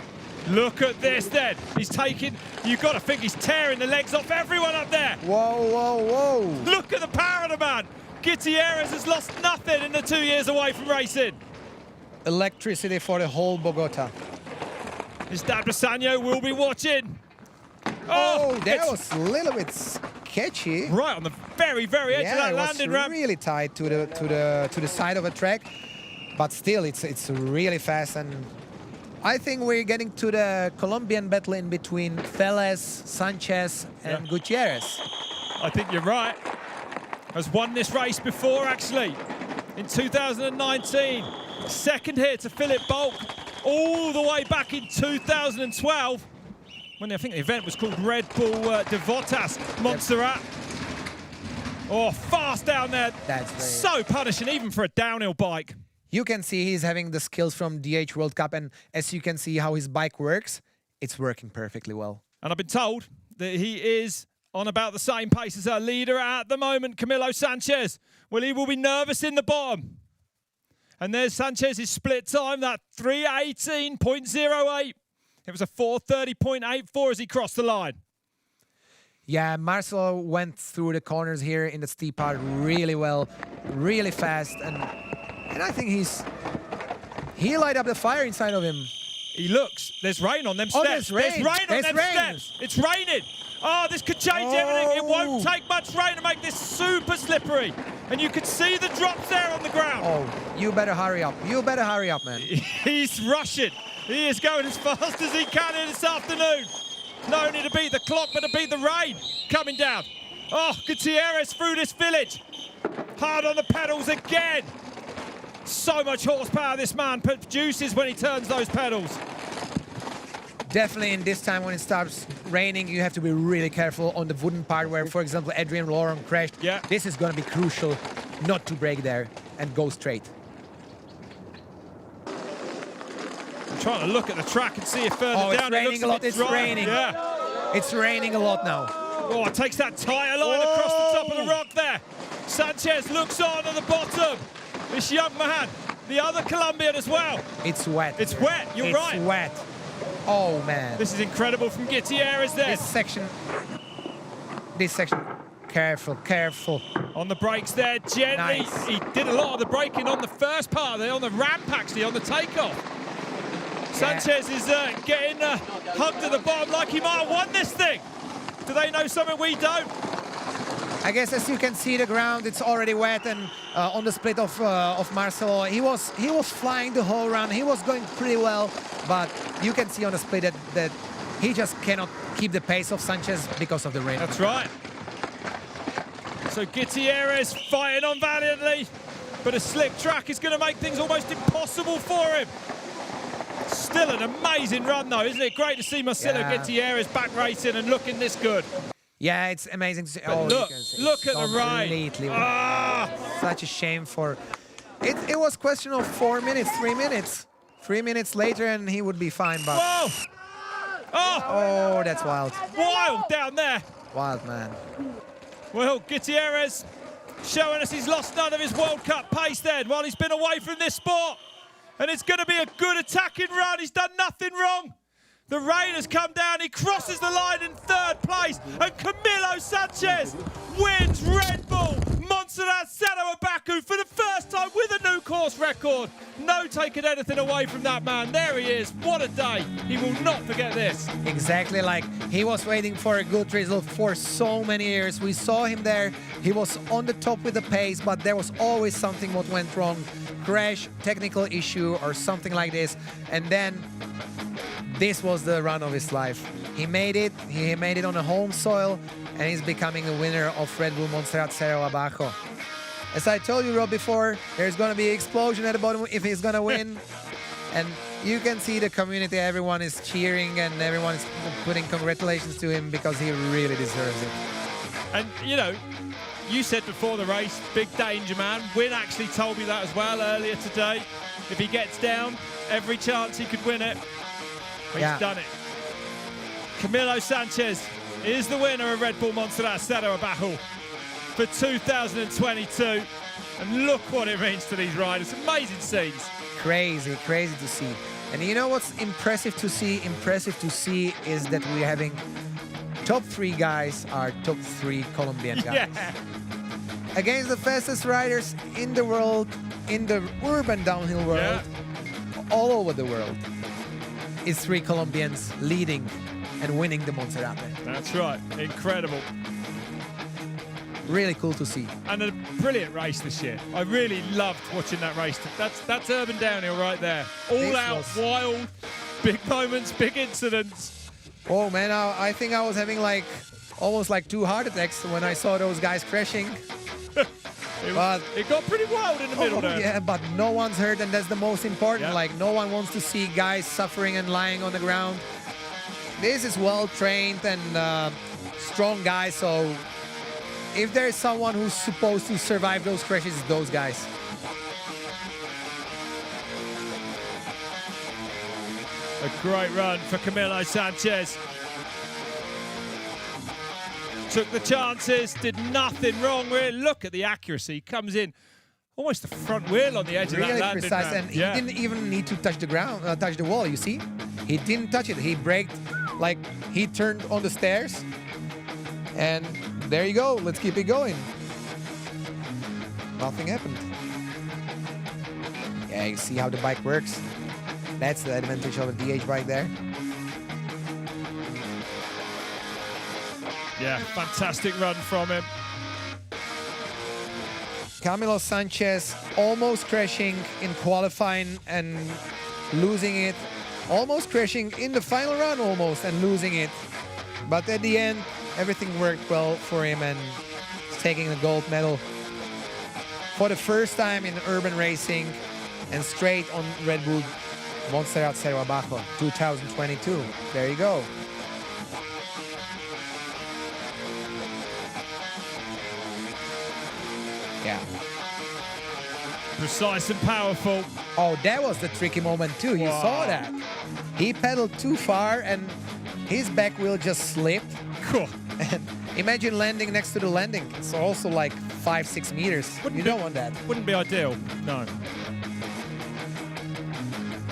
Look at this then. He's taking, you've got to think he's tearing the legs off everyone up there. Whoa, whoa, whoa. Look at the power of the man. Gutierrez has lost nothing in the 2 years away from racing. Electricity for the whole Bogotá. His dad Brisanyo will be watching. Oh, that was a little bit sketchy. Right on the very, very edge of that landing ramp. Really tight to the side of a track, but still, it's really fast. And I think we're getting to the Colombian battle in between Velez, Sanchez, and Gutierrez. I think you're right. Has won this race before, actually, in 2019. Second here to Philip Bulk, all the way back in 2012, when I think the event was called Red Bull Monserrate Montserrat. Oh, fast down there. That's so punishing, even for a downhill bike. You can see he's having the skills from DH World Cup, and as you can see how his bike works, it's working perfectly well. And I've been told that he is on about the same pace as our leader at the moment, Camilo Sanchez. Well, he will be nervous in the bottom. And there's Sanchez's split time, that 3:18.08. It was a 4:30.84 as he crossed the line. Yeah, Marcelo went through the corners here in the steep part really well, really fast, and I think he light up the fire inside of him. He looks. There's rain on them steps. Oh, there's rain. On them steps. It's raining. Oh, this could change everything. It won't take much rain to make this super slippery. And you can see the drops there on the ground. Oh, you better hurry up. You better hurry up, man. He's rushing. He is going as fast as he can in this afternoon. Not only to beat the clock, but to beat the rain coming down. Oh, Gutierrez through this village. Hard on the pedals again. So much horsepower this man produces when he turns those pedals. Definitely in this time when it starts raining, you have to be really careful on the wooden part where, for example, Adrian Loron crashed. Yeah. This is going to be crucial not to break there and go straight. I'm trying to look at the track and see if further down it's raining a lot. It's raining. Yeah. It's raining a lot now. Oh, it takes that tyre line across the top of the rock there. Sanchez looks on at the bottom. This young man, the other Colombian as well. It's wet. It's wet, you're right. It's wet. Oh, man. This is incredible from Gutierrez there. This section, careful, careful. On the brakes there, gently. Nice. He did a lot of the braking on the first part there, on the ramp actually, on the takeoff. Sanchez is getting hugged at the bottom like he might have won this thing. Do they know something we don't? I guess as you can see the ground, it's already wet, and on the split of Marcelo, he was flying the whole run. He was going pretty well, but you can see on the split that he just cannot keep the pace of Sanchez because of the rain. That's right. So Gutierrez fighting on valiantly, but a slick track is going to make things almost impossible for him. Still an amazing run though, isn't it? Great to see Marcelo Gutierrez back racing and looking this good. Yeah, it's amazing to see. But look at the rain. Such a shame for... It was question of 4 minutes, 3 minutes. 3 minutes later and he would be fine, but... Whoa! Oh, that's wild. Wild down there. Wild, man. Well, Gutierrez showing us he's lost none of his World Cup pace then while he's been away from this sport. And it's going to be a good attacking run. He's done nothing wrong. The rain has come down. He crosses the line in third place. And Camilo Sanchez wins Red Bull Monserrate Cerro Abajo for the first time with a new course record. No taking anything away from that man. There he is. What a day. He will not forget this. Exactly, like he was waiting for a good result for so many years. We saw him there. He was on the top with the pace, but there was always something what went wrong. Crash, technical issue, or something like this. And then this was the run of his life. He made it. He made it on a home soil, and he's becoming the winner of Red Bull Monserrate Cerro Abajo. As I told you, Rob, before, there's going to be an explosion at the bottom if he's going to win. And you can see the community. Everyone is cheering, and everyone is putting congratulations to him because he really deserves it. And, you know, you said before the race, big danger man. Win actually told me that as well earlier today. If he gets down, every chance he could win it. He's done it. Camilo Sanchez is the winner of Red Bull Monserrate Cerro Abajo for 2022. And look what it means to these riders. Amazing scenes. Crazy, crazy to see. And you know what's impressive to see? Impressive to see is that we're having top 3 guys are top 3 Colombian guys. Yeah. Against the fastest riders in the world, in the urban downhill world, all over the world. It's 3 Colombians leading and winning the Monserrate. That's right. Incredible. Really cool to see. And a brilliant race this year. I really loved watching that race. That's urban downhill right there. All out, wild, big moments, big incidents. Oh man, I think I was having like almost like 2 heart attacks when I saw those guys crashing. It got pretty wild in the middle there. Yeah, but no one's hurt, and that's the most important. Like, no one wants to see guys suffering and lying on the ground. This is well-trained and strong guys, so if there's someone who's supposed to survive those crashes, it's those guys. A great run for Camilo Sanchez. Took the chances, did nothing wrong. Really, look at the accuracy. Comes in almost the front wheel on the edge of that landing. Really precise, and he didn't even need to touch the ground, touch the wall. You see, he didn't touch it. He braked, like he turned on the stairs, and there you go. Let's keep it going. Nothing happened. Yeah, you see how the bike works. That's the advantage of a DH bike there. Yeah, fantastic run from him. Camilo Sanchez almost crashing in qualifying and losing it. Almost crashing in the final run almost and losing it. But at the end, everything worked well for him and he's taking the gold medal for the first time in urban racing and straight on Red Bull Monserrate Cerro Abajo 2022. There you go. Yeah. Precise and powerful. Oh, that was the tricky moment too. You saw that. He pedaled too far and his back wheel just slipped. Cool. And imagine landing next to the landing. It's also like 5-6 meters. You don't want that. Wouldn't be ideal, no.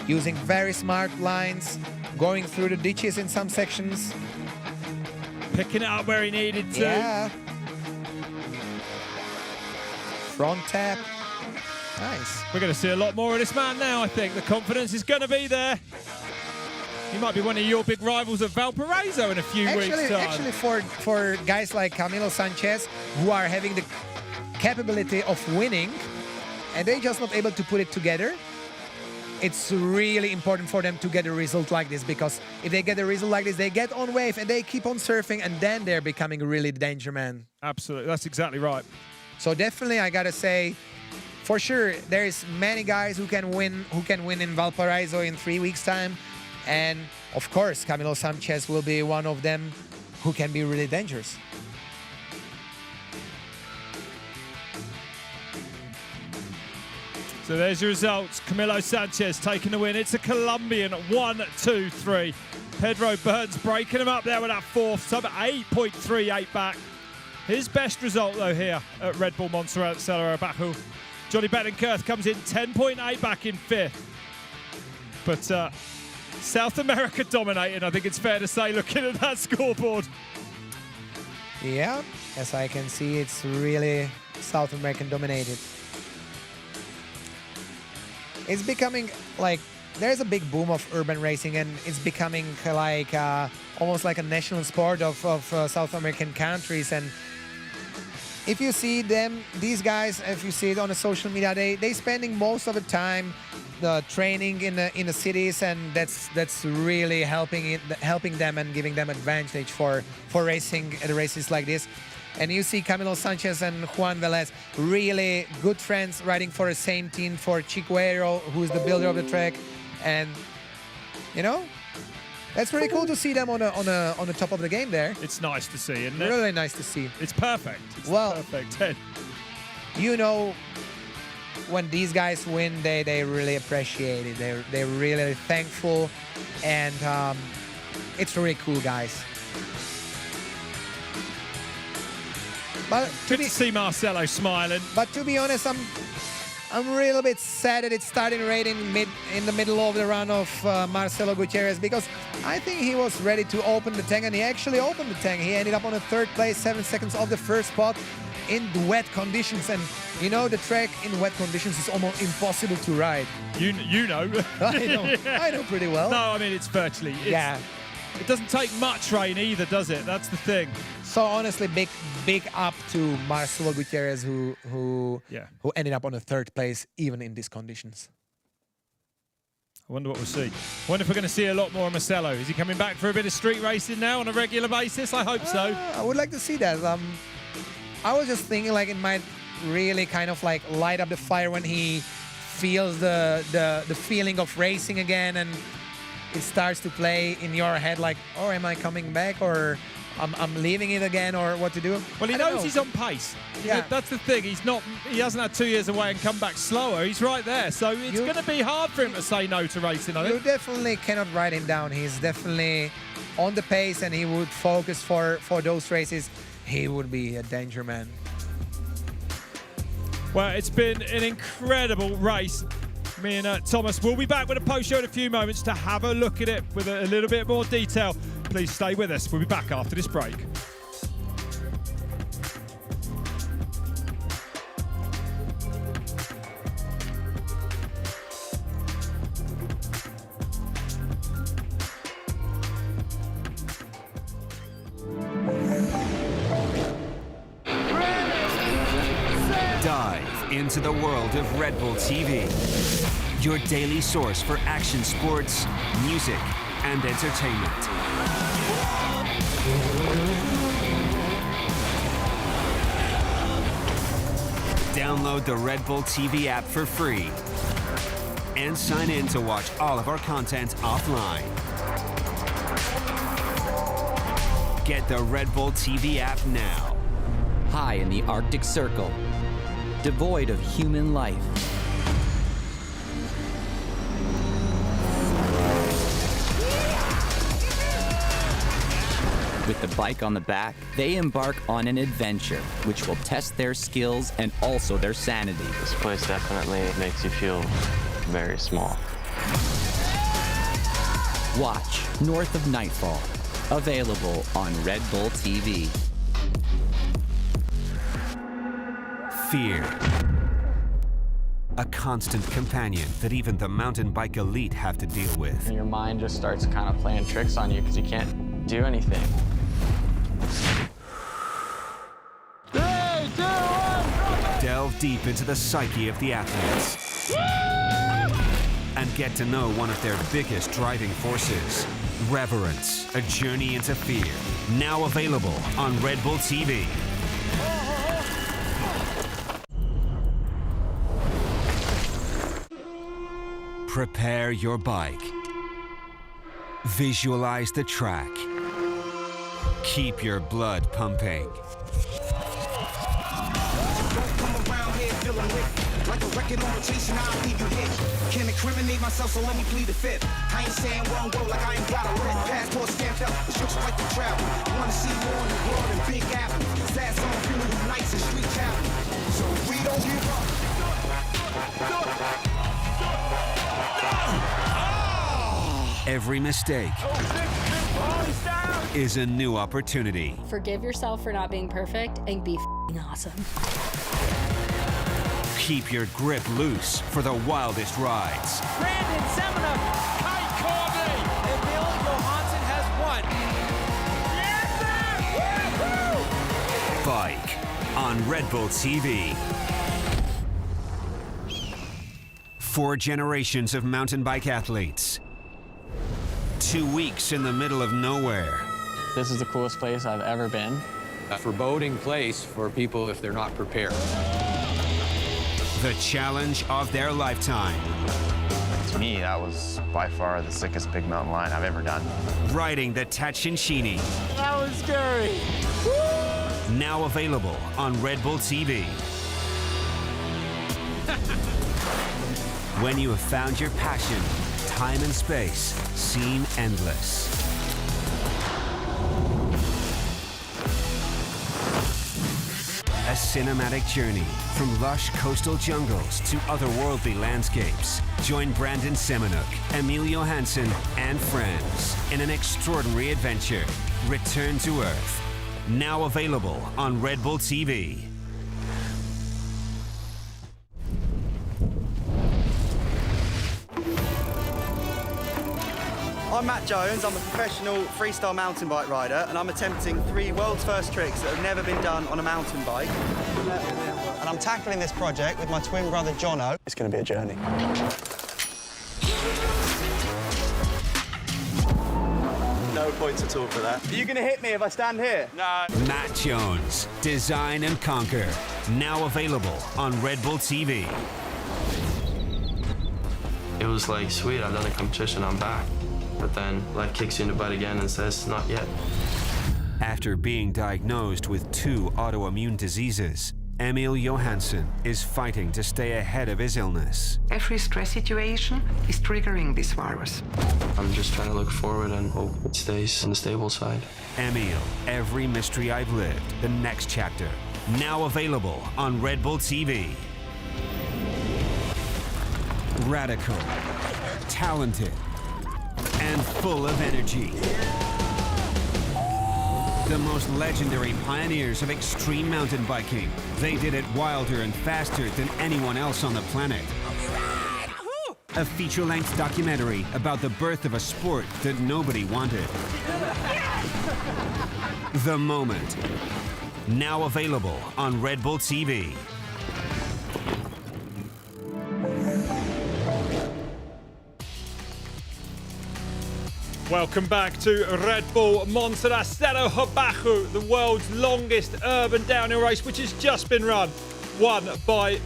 Using very smart lines, going through the ditches in some sections. Picking it up where he needed to. Yeah. Front tap. Nice. We're going to see a lot more of this man now, I think. The confidence is going to be there. He might be one of your big rivals at Valparaiso in a few weeks' time. Actually, for guys like Camilo Sanchez, who are having the capability of winning, and they're just not able to put it together, it's really important for them to get a result like this, because if they get a result like this, they get on wave and they keep on surfing, and then they're becoming really the danger man. Absolutely, that's exactly right. So definitely, I gotta say, for sure, there's many guys who can win in Valparaiso in 3 weeks' time, and of course, Camilo Sanchez will be one of them who can be really dangerous. So there's your results. Camilo Sanchez taking the win. It's a Colombian 1, 2, 3. Pedro Burns breaking him up there with that fourth, sub 8.38 back. His best result, though, here at Red Bull Monserrate Cerro Abajo. Johnny Bettencourt comes in 10.8 back in fifth. But South America dominating, I think it's fair to say, looking at that scoreboard. Yeah, as I can see, it's really South American dominated. It's becoming like, there's a big boom of urban racing, and it's becoming like almost like a national sport of South American countries. And if you see them, these guys, if you see it on the social media, they spending most of the time training in the cities, and that's really helping them and giving them advantage for racing at races like this. And you see Camilo Sanchez and Juan Velez, really good friends, riding for the same team, for Chicuero, who's the builder of the track. And, you know, that's really cool to see them on the top of the game there. It's nice to see, isn't it? Really nice to see. It's perfect. It's well, perfect. You know, when these guys win, they really appreciate it. They're really thankful, and it's really cool, guys. But good to see Marcelo smiling. But to be honest, I'm a little bit sad that it started raining in the middle of the run of Marcelo Gutierrez, because I think he was ready to open the tank, and he actually opened the tank. He ended up on a third place, 7 seconds off the first spot in wet conditions. And you know, the track in wet conditions is almost impossible to ride. You know. I know pretty well. No, I mean, it's virtually. Yeah. it doesn't take much rain either, does it? That's the thing. So honestly, big up to Marcelo Gutierrez, who ended up on the 3rd place even in these conditions. I wonder what we'll see. I wonder if we're going to see a lot more of Marcelo. Is he coming back for a bit of street racing now on a regular basis? I hope so. I would like to see that. I was just thinking like it might really kind of like light up the fire when he feels the feeling of racing again, and it starts to play in your head like, oh, am I coming back, or I'm leaving it again, or what to do? Well, he knows he's on pace. Yeah. That's the thing. He hasn't had 2 years away and come back slower. He's right there. So it's going to be hard for him to say no to racing, I think. You definitely cannot write him down. He's definitely on the pace, and he would focus for those races. He would be a danger man. Well, it's been an incredible race. Me and Thomas will be back with a post-show in a few moments to have a look at it with a little bit more detail. Please stay with us. We'll be back after this break. Dive into the world of Red Bull TV, your daily source for action sports, music, and entertainment. Download the Red Bull TV app for free and sign in to watch all of our content offline. Get the Red Bull TV app now. High in the Arctic Circle, devoid of human life. With the bike on the back, they embark on an adventure which will test their skills and also their sanity. This place definitely makes you feel very small. Watch North of Nightfall, available on Red Bull TV. Fear. A constant companion that even the mountain bike elite have to deal with. And your mind just starts kind of playing tricks on you because you can't do anything. 3, 2, 1, Delve deep into the psyche of the athletes. And get to know one of their biggest driving forces. Reverence, a journey into fear. Now available on Red Bull TV. Prepare your bike. Visualize the track. Keep your blood pumping. like a record on rotation, I'll leave you hit. Can't incriminate myself, so let me plead the fifth. I ain't saying one go like I ain't got a lit. Passport stamped out, restrictions like to travel. You wanna see more in the world than Big Apple. Sad song, funeral nights and street travel. So we don't give up. Every mistake is a new opportunity. Forgive yourself for not being perfect and be awesome. Keep your grip loose for the wildest rides. Brandon Semina, Kai Corby, Emil Johansson has won. Bike on Red Bull TV. 4 generations of mountain bike athletes. 2 weeks in the middle of nowhere. This is the coolest place I've ever been. A foreboding place for people if they're not prepared. The challenge of their lifetime. To me, that was by far the sickest big mountain line I've ever done. Riding the Tachincini. That was scary. Woo! Now available on Red Bull TV. When you have found your passion, time and space seem endless. A cinematic journey from lush coastal jungles to otherworldly landscapes. Join Brandon Seminook, Emil Johansson, and friends in an extraordinary adventure. Return to Earth. Now available on Red Bull TV. I'm Matt Jones, I'm a professional freestyle mountain bike rider and I'm attempting 3 world's first tricks that have never been done on a mountain bike. And I'm tackling this project with my twin brother, Jono. It's going to be a journey. No points at all for that. Are you going to hit me if I stand here? No. Matt Jones, Design and Conquer, now available on Red Bull TV. It was like, sweet, I've done a competition, I'm back. But then life kicks you in the butt again and says, not yet. After being diagnosed with 2 autoimmune diseases, Emil Johansson is fighting to stay ahead of his illness. Every stress situation is triggering this virus. I'm just trying to look forward and hope it stays on the stable side. Emil, Every Mystery I've Lived, the next chapter, now available on Red Bull TV. Radical, talented, and full of energy. The most legendary pioneers of extreme mountain biking. They did it wilder and faster than anyone else on the planet. A feature-length documentary about the birth of a sport that nobody wanted. The Moment. Now available on Red Bull TV. Welcome back to Red Bull Monserrate Cerro Abajo, the world's longest urban downhill race, which has just been won by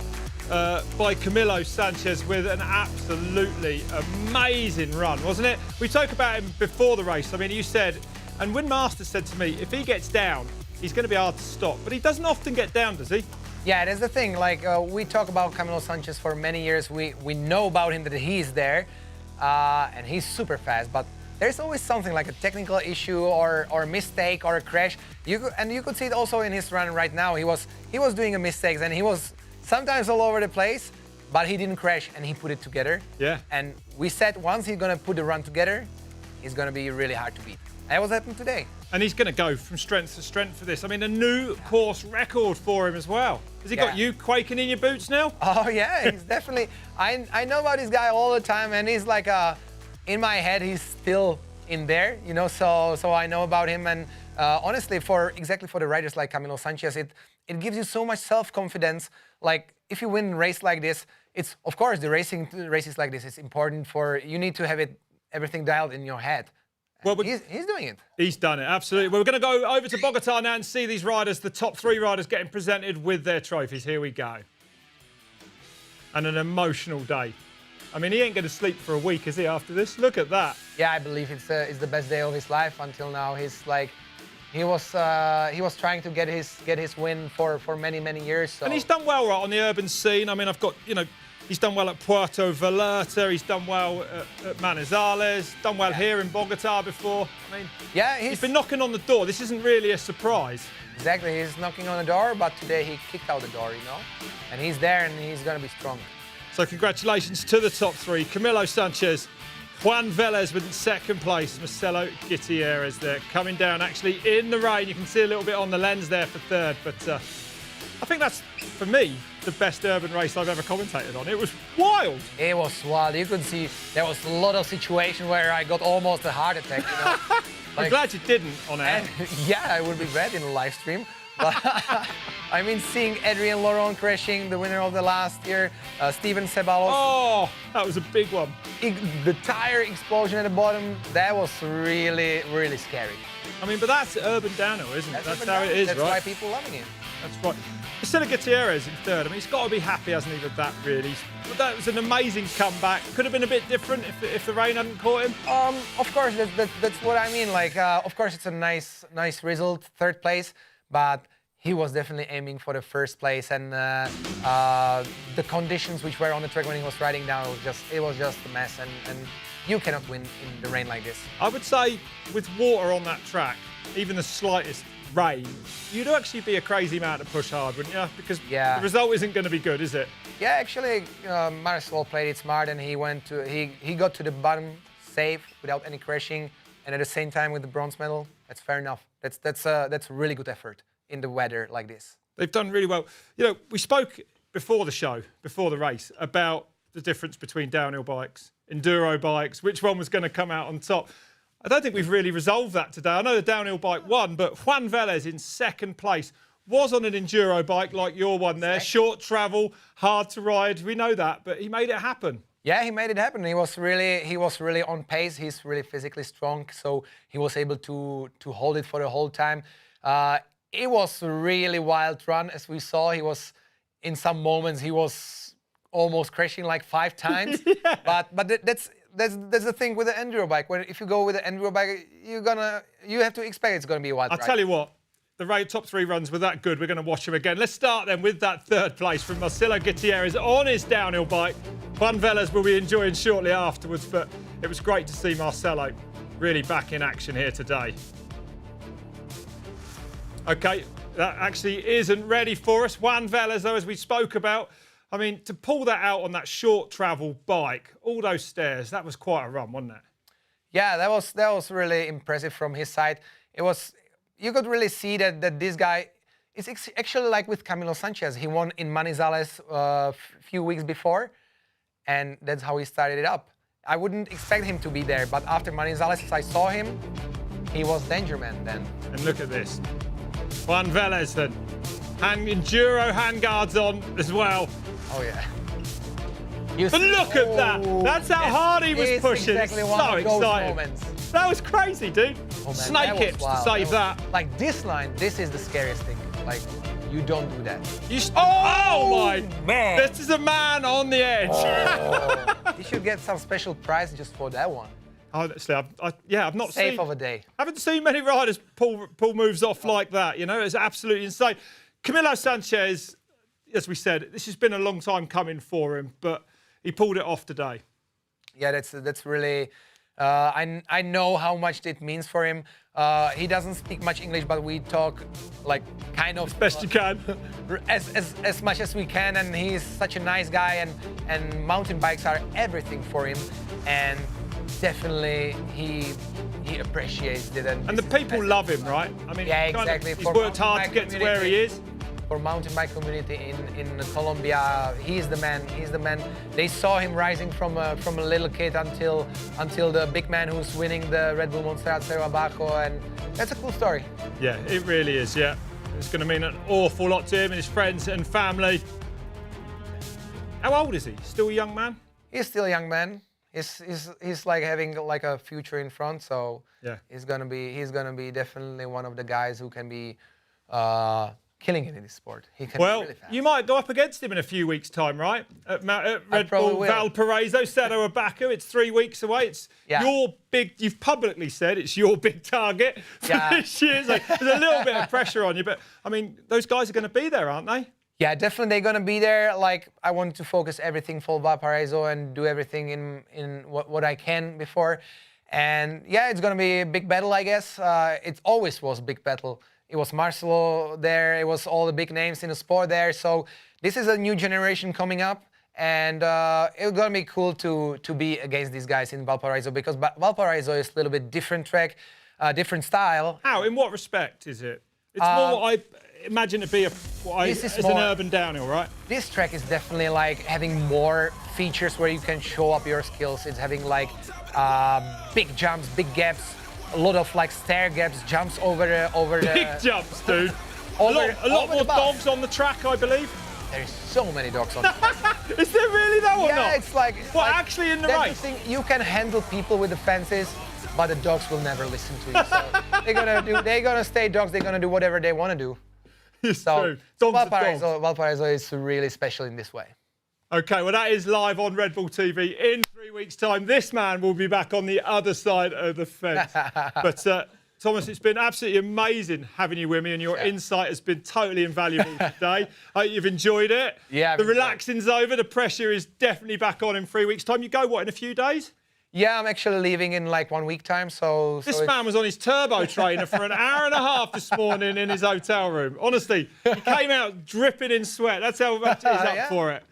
Camilo Sanchez with an absolutely amazing run, wasn't it? We talked about him before the race. I mean, you said, and Win Masters said to me, if he gets down, he's going to be hard to stop. But he doesn't often get down, does he? Yeah, that's the thing. Like, we talk about Camilo Sanchez for many years. We know about him that he's there, and he's super fast. But there's always something like a technical issue or a mistake or a crash. You could see it also in his run right now. He was doing a mistakes and he was sometimes all over the place, but he didn't crash and he put it together. Yeah. And we said once he's gonna put the run together, he's gonna be really hard to beat. That was happening today. And he's going to go from strength to strength for this. I mean, a new course record for him as well. Has he got you quaking in your boots now? Oh yeah, he's definitely. I know about this guy all the time, and he's like in my head, he's still in there, you know. So I know about him, and honestly, exactly for the riders like Camilo Sanchez, it gives you so much self-confidence. Like if you win a race like this, it's of course the races like this is important for you need to have everything dialed in your head. Well, he's doing it. He's done it, absolutely. Well, we're going to go over to Bogotá now and see these riders, the top 3 riders getting presented with their trophies. Here we go. And an emotional day. I mean, he ain't going to sleep for a week, is he, after this? Look at that. Yeah, I believe it's the best day of his life until now. He's like, he was trying to get his win for many years. So. And he's done well right on the urban scene. I mean, I've got, you know, he's done well at Puerto Vallarta, he's done well at Manizales, done well here in Bogotá before. I mean, yeah, he's been knocking on the door. This isn't really a surprise. Exactly, he's knocking on the door, but today he kicked out the door, you know? And he's there and he's going to be strong. So congratulations to the top 3. Camilo Sanchez, Juan Velez with second place, Marcelo Gutierrez there. Coming down actually in the rain. You can see a little bit on the lens there for third, but I think that's, for me, the best urban race I've ever commentated on. It was wild. It was wild. You could see there was a lot of situations where I got almost a heart attack, you know? I'm glad you didn't on air. Yeah, I would be bad in a live stream. But I mean, seeing Adrian Loron crashing, the winner of the last year, Steven Ceballos. Oh, that was a big one. The tire explosion at the bottom, that was really, really scary. I mean, but that's urban downhill, isn't it? That's how it is, that's right? That's why people loving it. That's right. Marcelo Gutierrez in third. I mean, he's got to be happy, hasn't he, with that, really? But that was an amazing comeback. Could have been a bit different if the rain hadn't caught him. Of course, that's what I mean. Like, of course, it's a nice result, third place, but he was definitely aiming for the first place, and the conditions which were on the track when he was riding down, it was just a mess, and you cannot win in the rain like this. I would say with water on that track, even the slightest rain, you'd actually be a crazy man to push hard, wouldn't you? Because the result isn't going to be good, is it? Yeah, actually, Marisol played it smart, and he got to the bottom safe without any crashing, and at the same time with the bronze medal. That's fair enough. That's a really good effort in the weather like this. They've done really well. You know, we spoke before the show, before the race, about the difference between downhill bikes, enduro bikes, which one was going to come out on top. I don't think we've really resolved that today. I know the downhill bike won, but Juan Velez in second place was on an enduro bike like your one there. Short travel, hard to ride. We know that, but he made it happen. Yeah, he made it happen. He was really on pace. He's really physically strong, so he was able to hold it for the whole time. It was a really wild run, as we saw. He was, in some moments, he was almost crashing like 5 times. Yeah. But that's the thing with the enduro bike. Where if you go with the enduro bike, you have to expect it's gonna be a wild ride. I'll tell you what, the top 3 runs were that good. We're going to watch them again. Let's start then with that 3rd place from Marcelo Gutierrez on his downhill bike. Juan Velez will be enjoying shortly afterwards, but it was great to see Marcelo really back in action here today. Okay, that actually isn't ready for us. Juan Velez, though, as we spoke about, I mean, to pull that out on that short travel bike, all those stairs, that was quite a run, wasn't it? Yeah, that was really impressive from his side. It was, you could really see that this guy is actually like with Camilo Sanchez. He won in Manizales a few weeks before, and that's how he started it up. I wouldn't expect him to be there, but after Manizales, as I saw him, he was danger man then. And look at this. Juan Velez then. Enduro handguards on as well. Oh, yeah. But look at that. That's how hard he was pushing. Exactly so one of those exciting. Moments. That was crazy, dude. Oh, man, Snake hips to save that. Like this line, this is the scariest thing. Like, you don't do that. Oh my man. This is a man on the edge. Oh. You should get some special prize just for that one. Honestly, I've not seen... Safe of a day. Haven't seen many riders pull moves off like that, you know? It's absolutely insane. Camilo Sanchez, as we said, this has been a long time coming for him, but he pulled it off today. Yeah, that's really... I know how much it means for him. He doesn't speak much English, but we talk like kind of... As best you can. As much as we can, and he's such a nice guy, and mountain bikes are everything for him. And definitely he appreciates it. And the people love him, right? I mean, yeah, exactly. He's worked hard to get to where he is. For mountain bike community in Colombia, he's the man. He's the man. They saw him rising from a little kid until the big man who's winning the Red Bull Monserrate Cerro Abajo, and that's a cool story. Yeah, it really is. Yeah, it's going to mean an awful lot to him and his friends and family. How old is he? Still a young man? He's still a young man. He's like having like a future in front. So yeah, he's gonna be definitely one of the guys who can be. Killing it in this sport. He can be really fast. You might go up against him in a few weeks' time, right? At Red Bull Valparaiso, Cerro Abajo. It's 3 weeks away. It's your big. You've publicly said it's your big target for this year. So there's a little bit of pressure on you, but I mean, those guys are going to be there, aren't they? Yeah, definitely they're going to be there. Like, I want to focus everything for Valparaiso and do everything in what I can before. And yeah, it's going to be a big battle, I guess. It always was a big battle. It was Marcelo there. It was all the big names in the sport there. So this is a new generation coming up, and it's gonna be cool to be against these guys in Valparaiso, because Valparaiso is a little bit different track, different style. How? In what respect is it? It's more what I imagine to be an urban downhill, right? This track is definitely like having more features where you can show up your skills. It's having like big jumps, big gaps. A lot of like stair gaps, jumps over the big jumps, dude. a lot more dogs on the track, I believe. There's so many dogs on the track. Is there really though, or not? Yeah, it's like... What, actually in the race? You can handle people with the fences, but the dogs will never listen to you. So they're gonna stay dogs. They're gonna do whatever they want to do. It's true. Valparaiso is really special in this way. Okay, well, that is live on Red Bull TV in 3 weeks' time. This man will be back on the other side of the fence. But, Thomas, it's been absolutely amazing having you with me, and your insight has been totally invaluable today. I hope you've enjoyed it. Yeah. The relaxing's over. The pressure is definitely back on in 3 weeks' time. You go, what, in a few days? Yeah, I'm actually leaving in like 1 week time, so... This man was on his turbo trainer for an hour and a half this morning in his hotel room. Honestly, he came out dripping in sweat. That's how much he's up for it.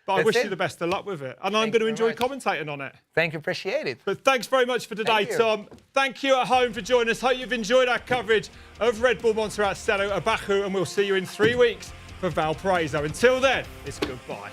But I wish you the best of luck with it. And I'm going to enjoy commentating on it. Thank you, appreciate it. But thanks very much for today, Tom. Thank you at home for joining us. Hope you've enjoyed our coverage of Red Bull Monserrate Cerro Abajo, and we'll see you in 3 weeks for Valparaiso. Until then, it's goodbye.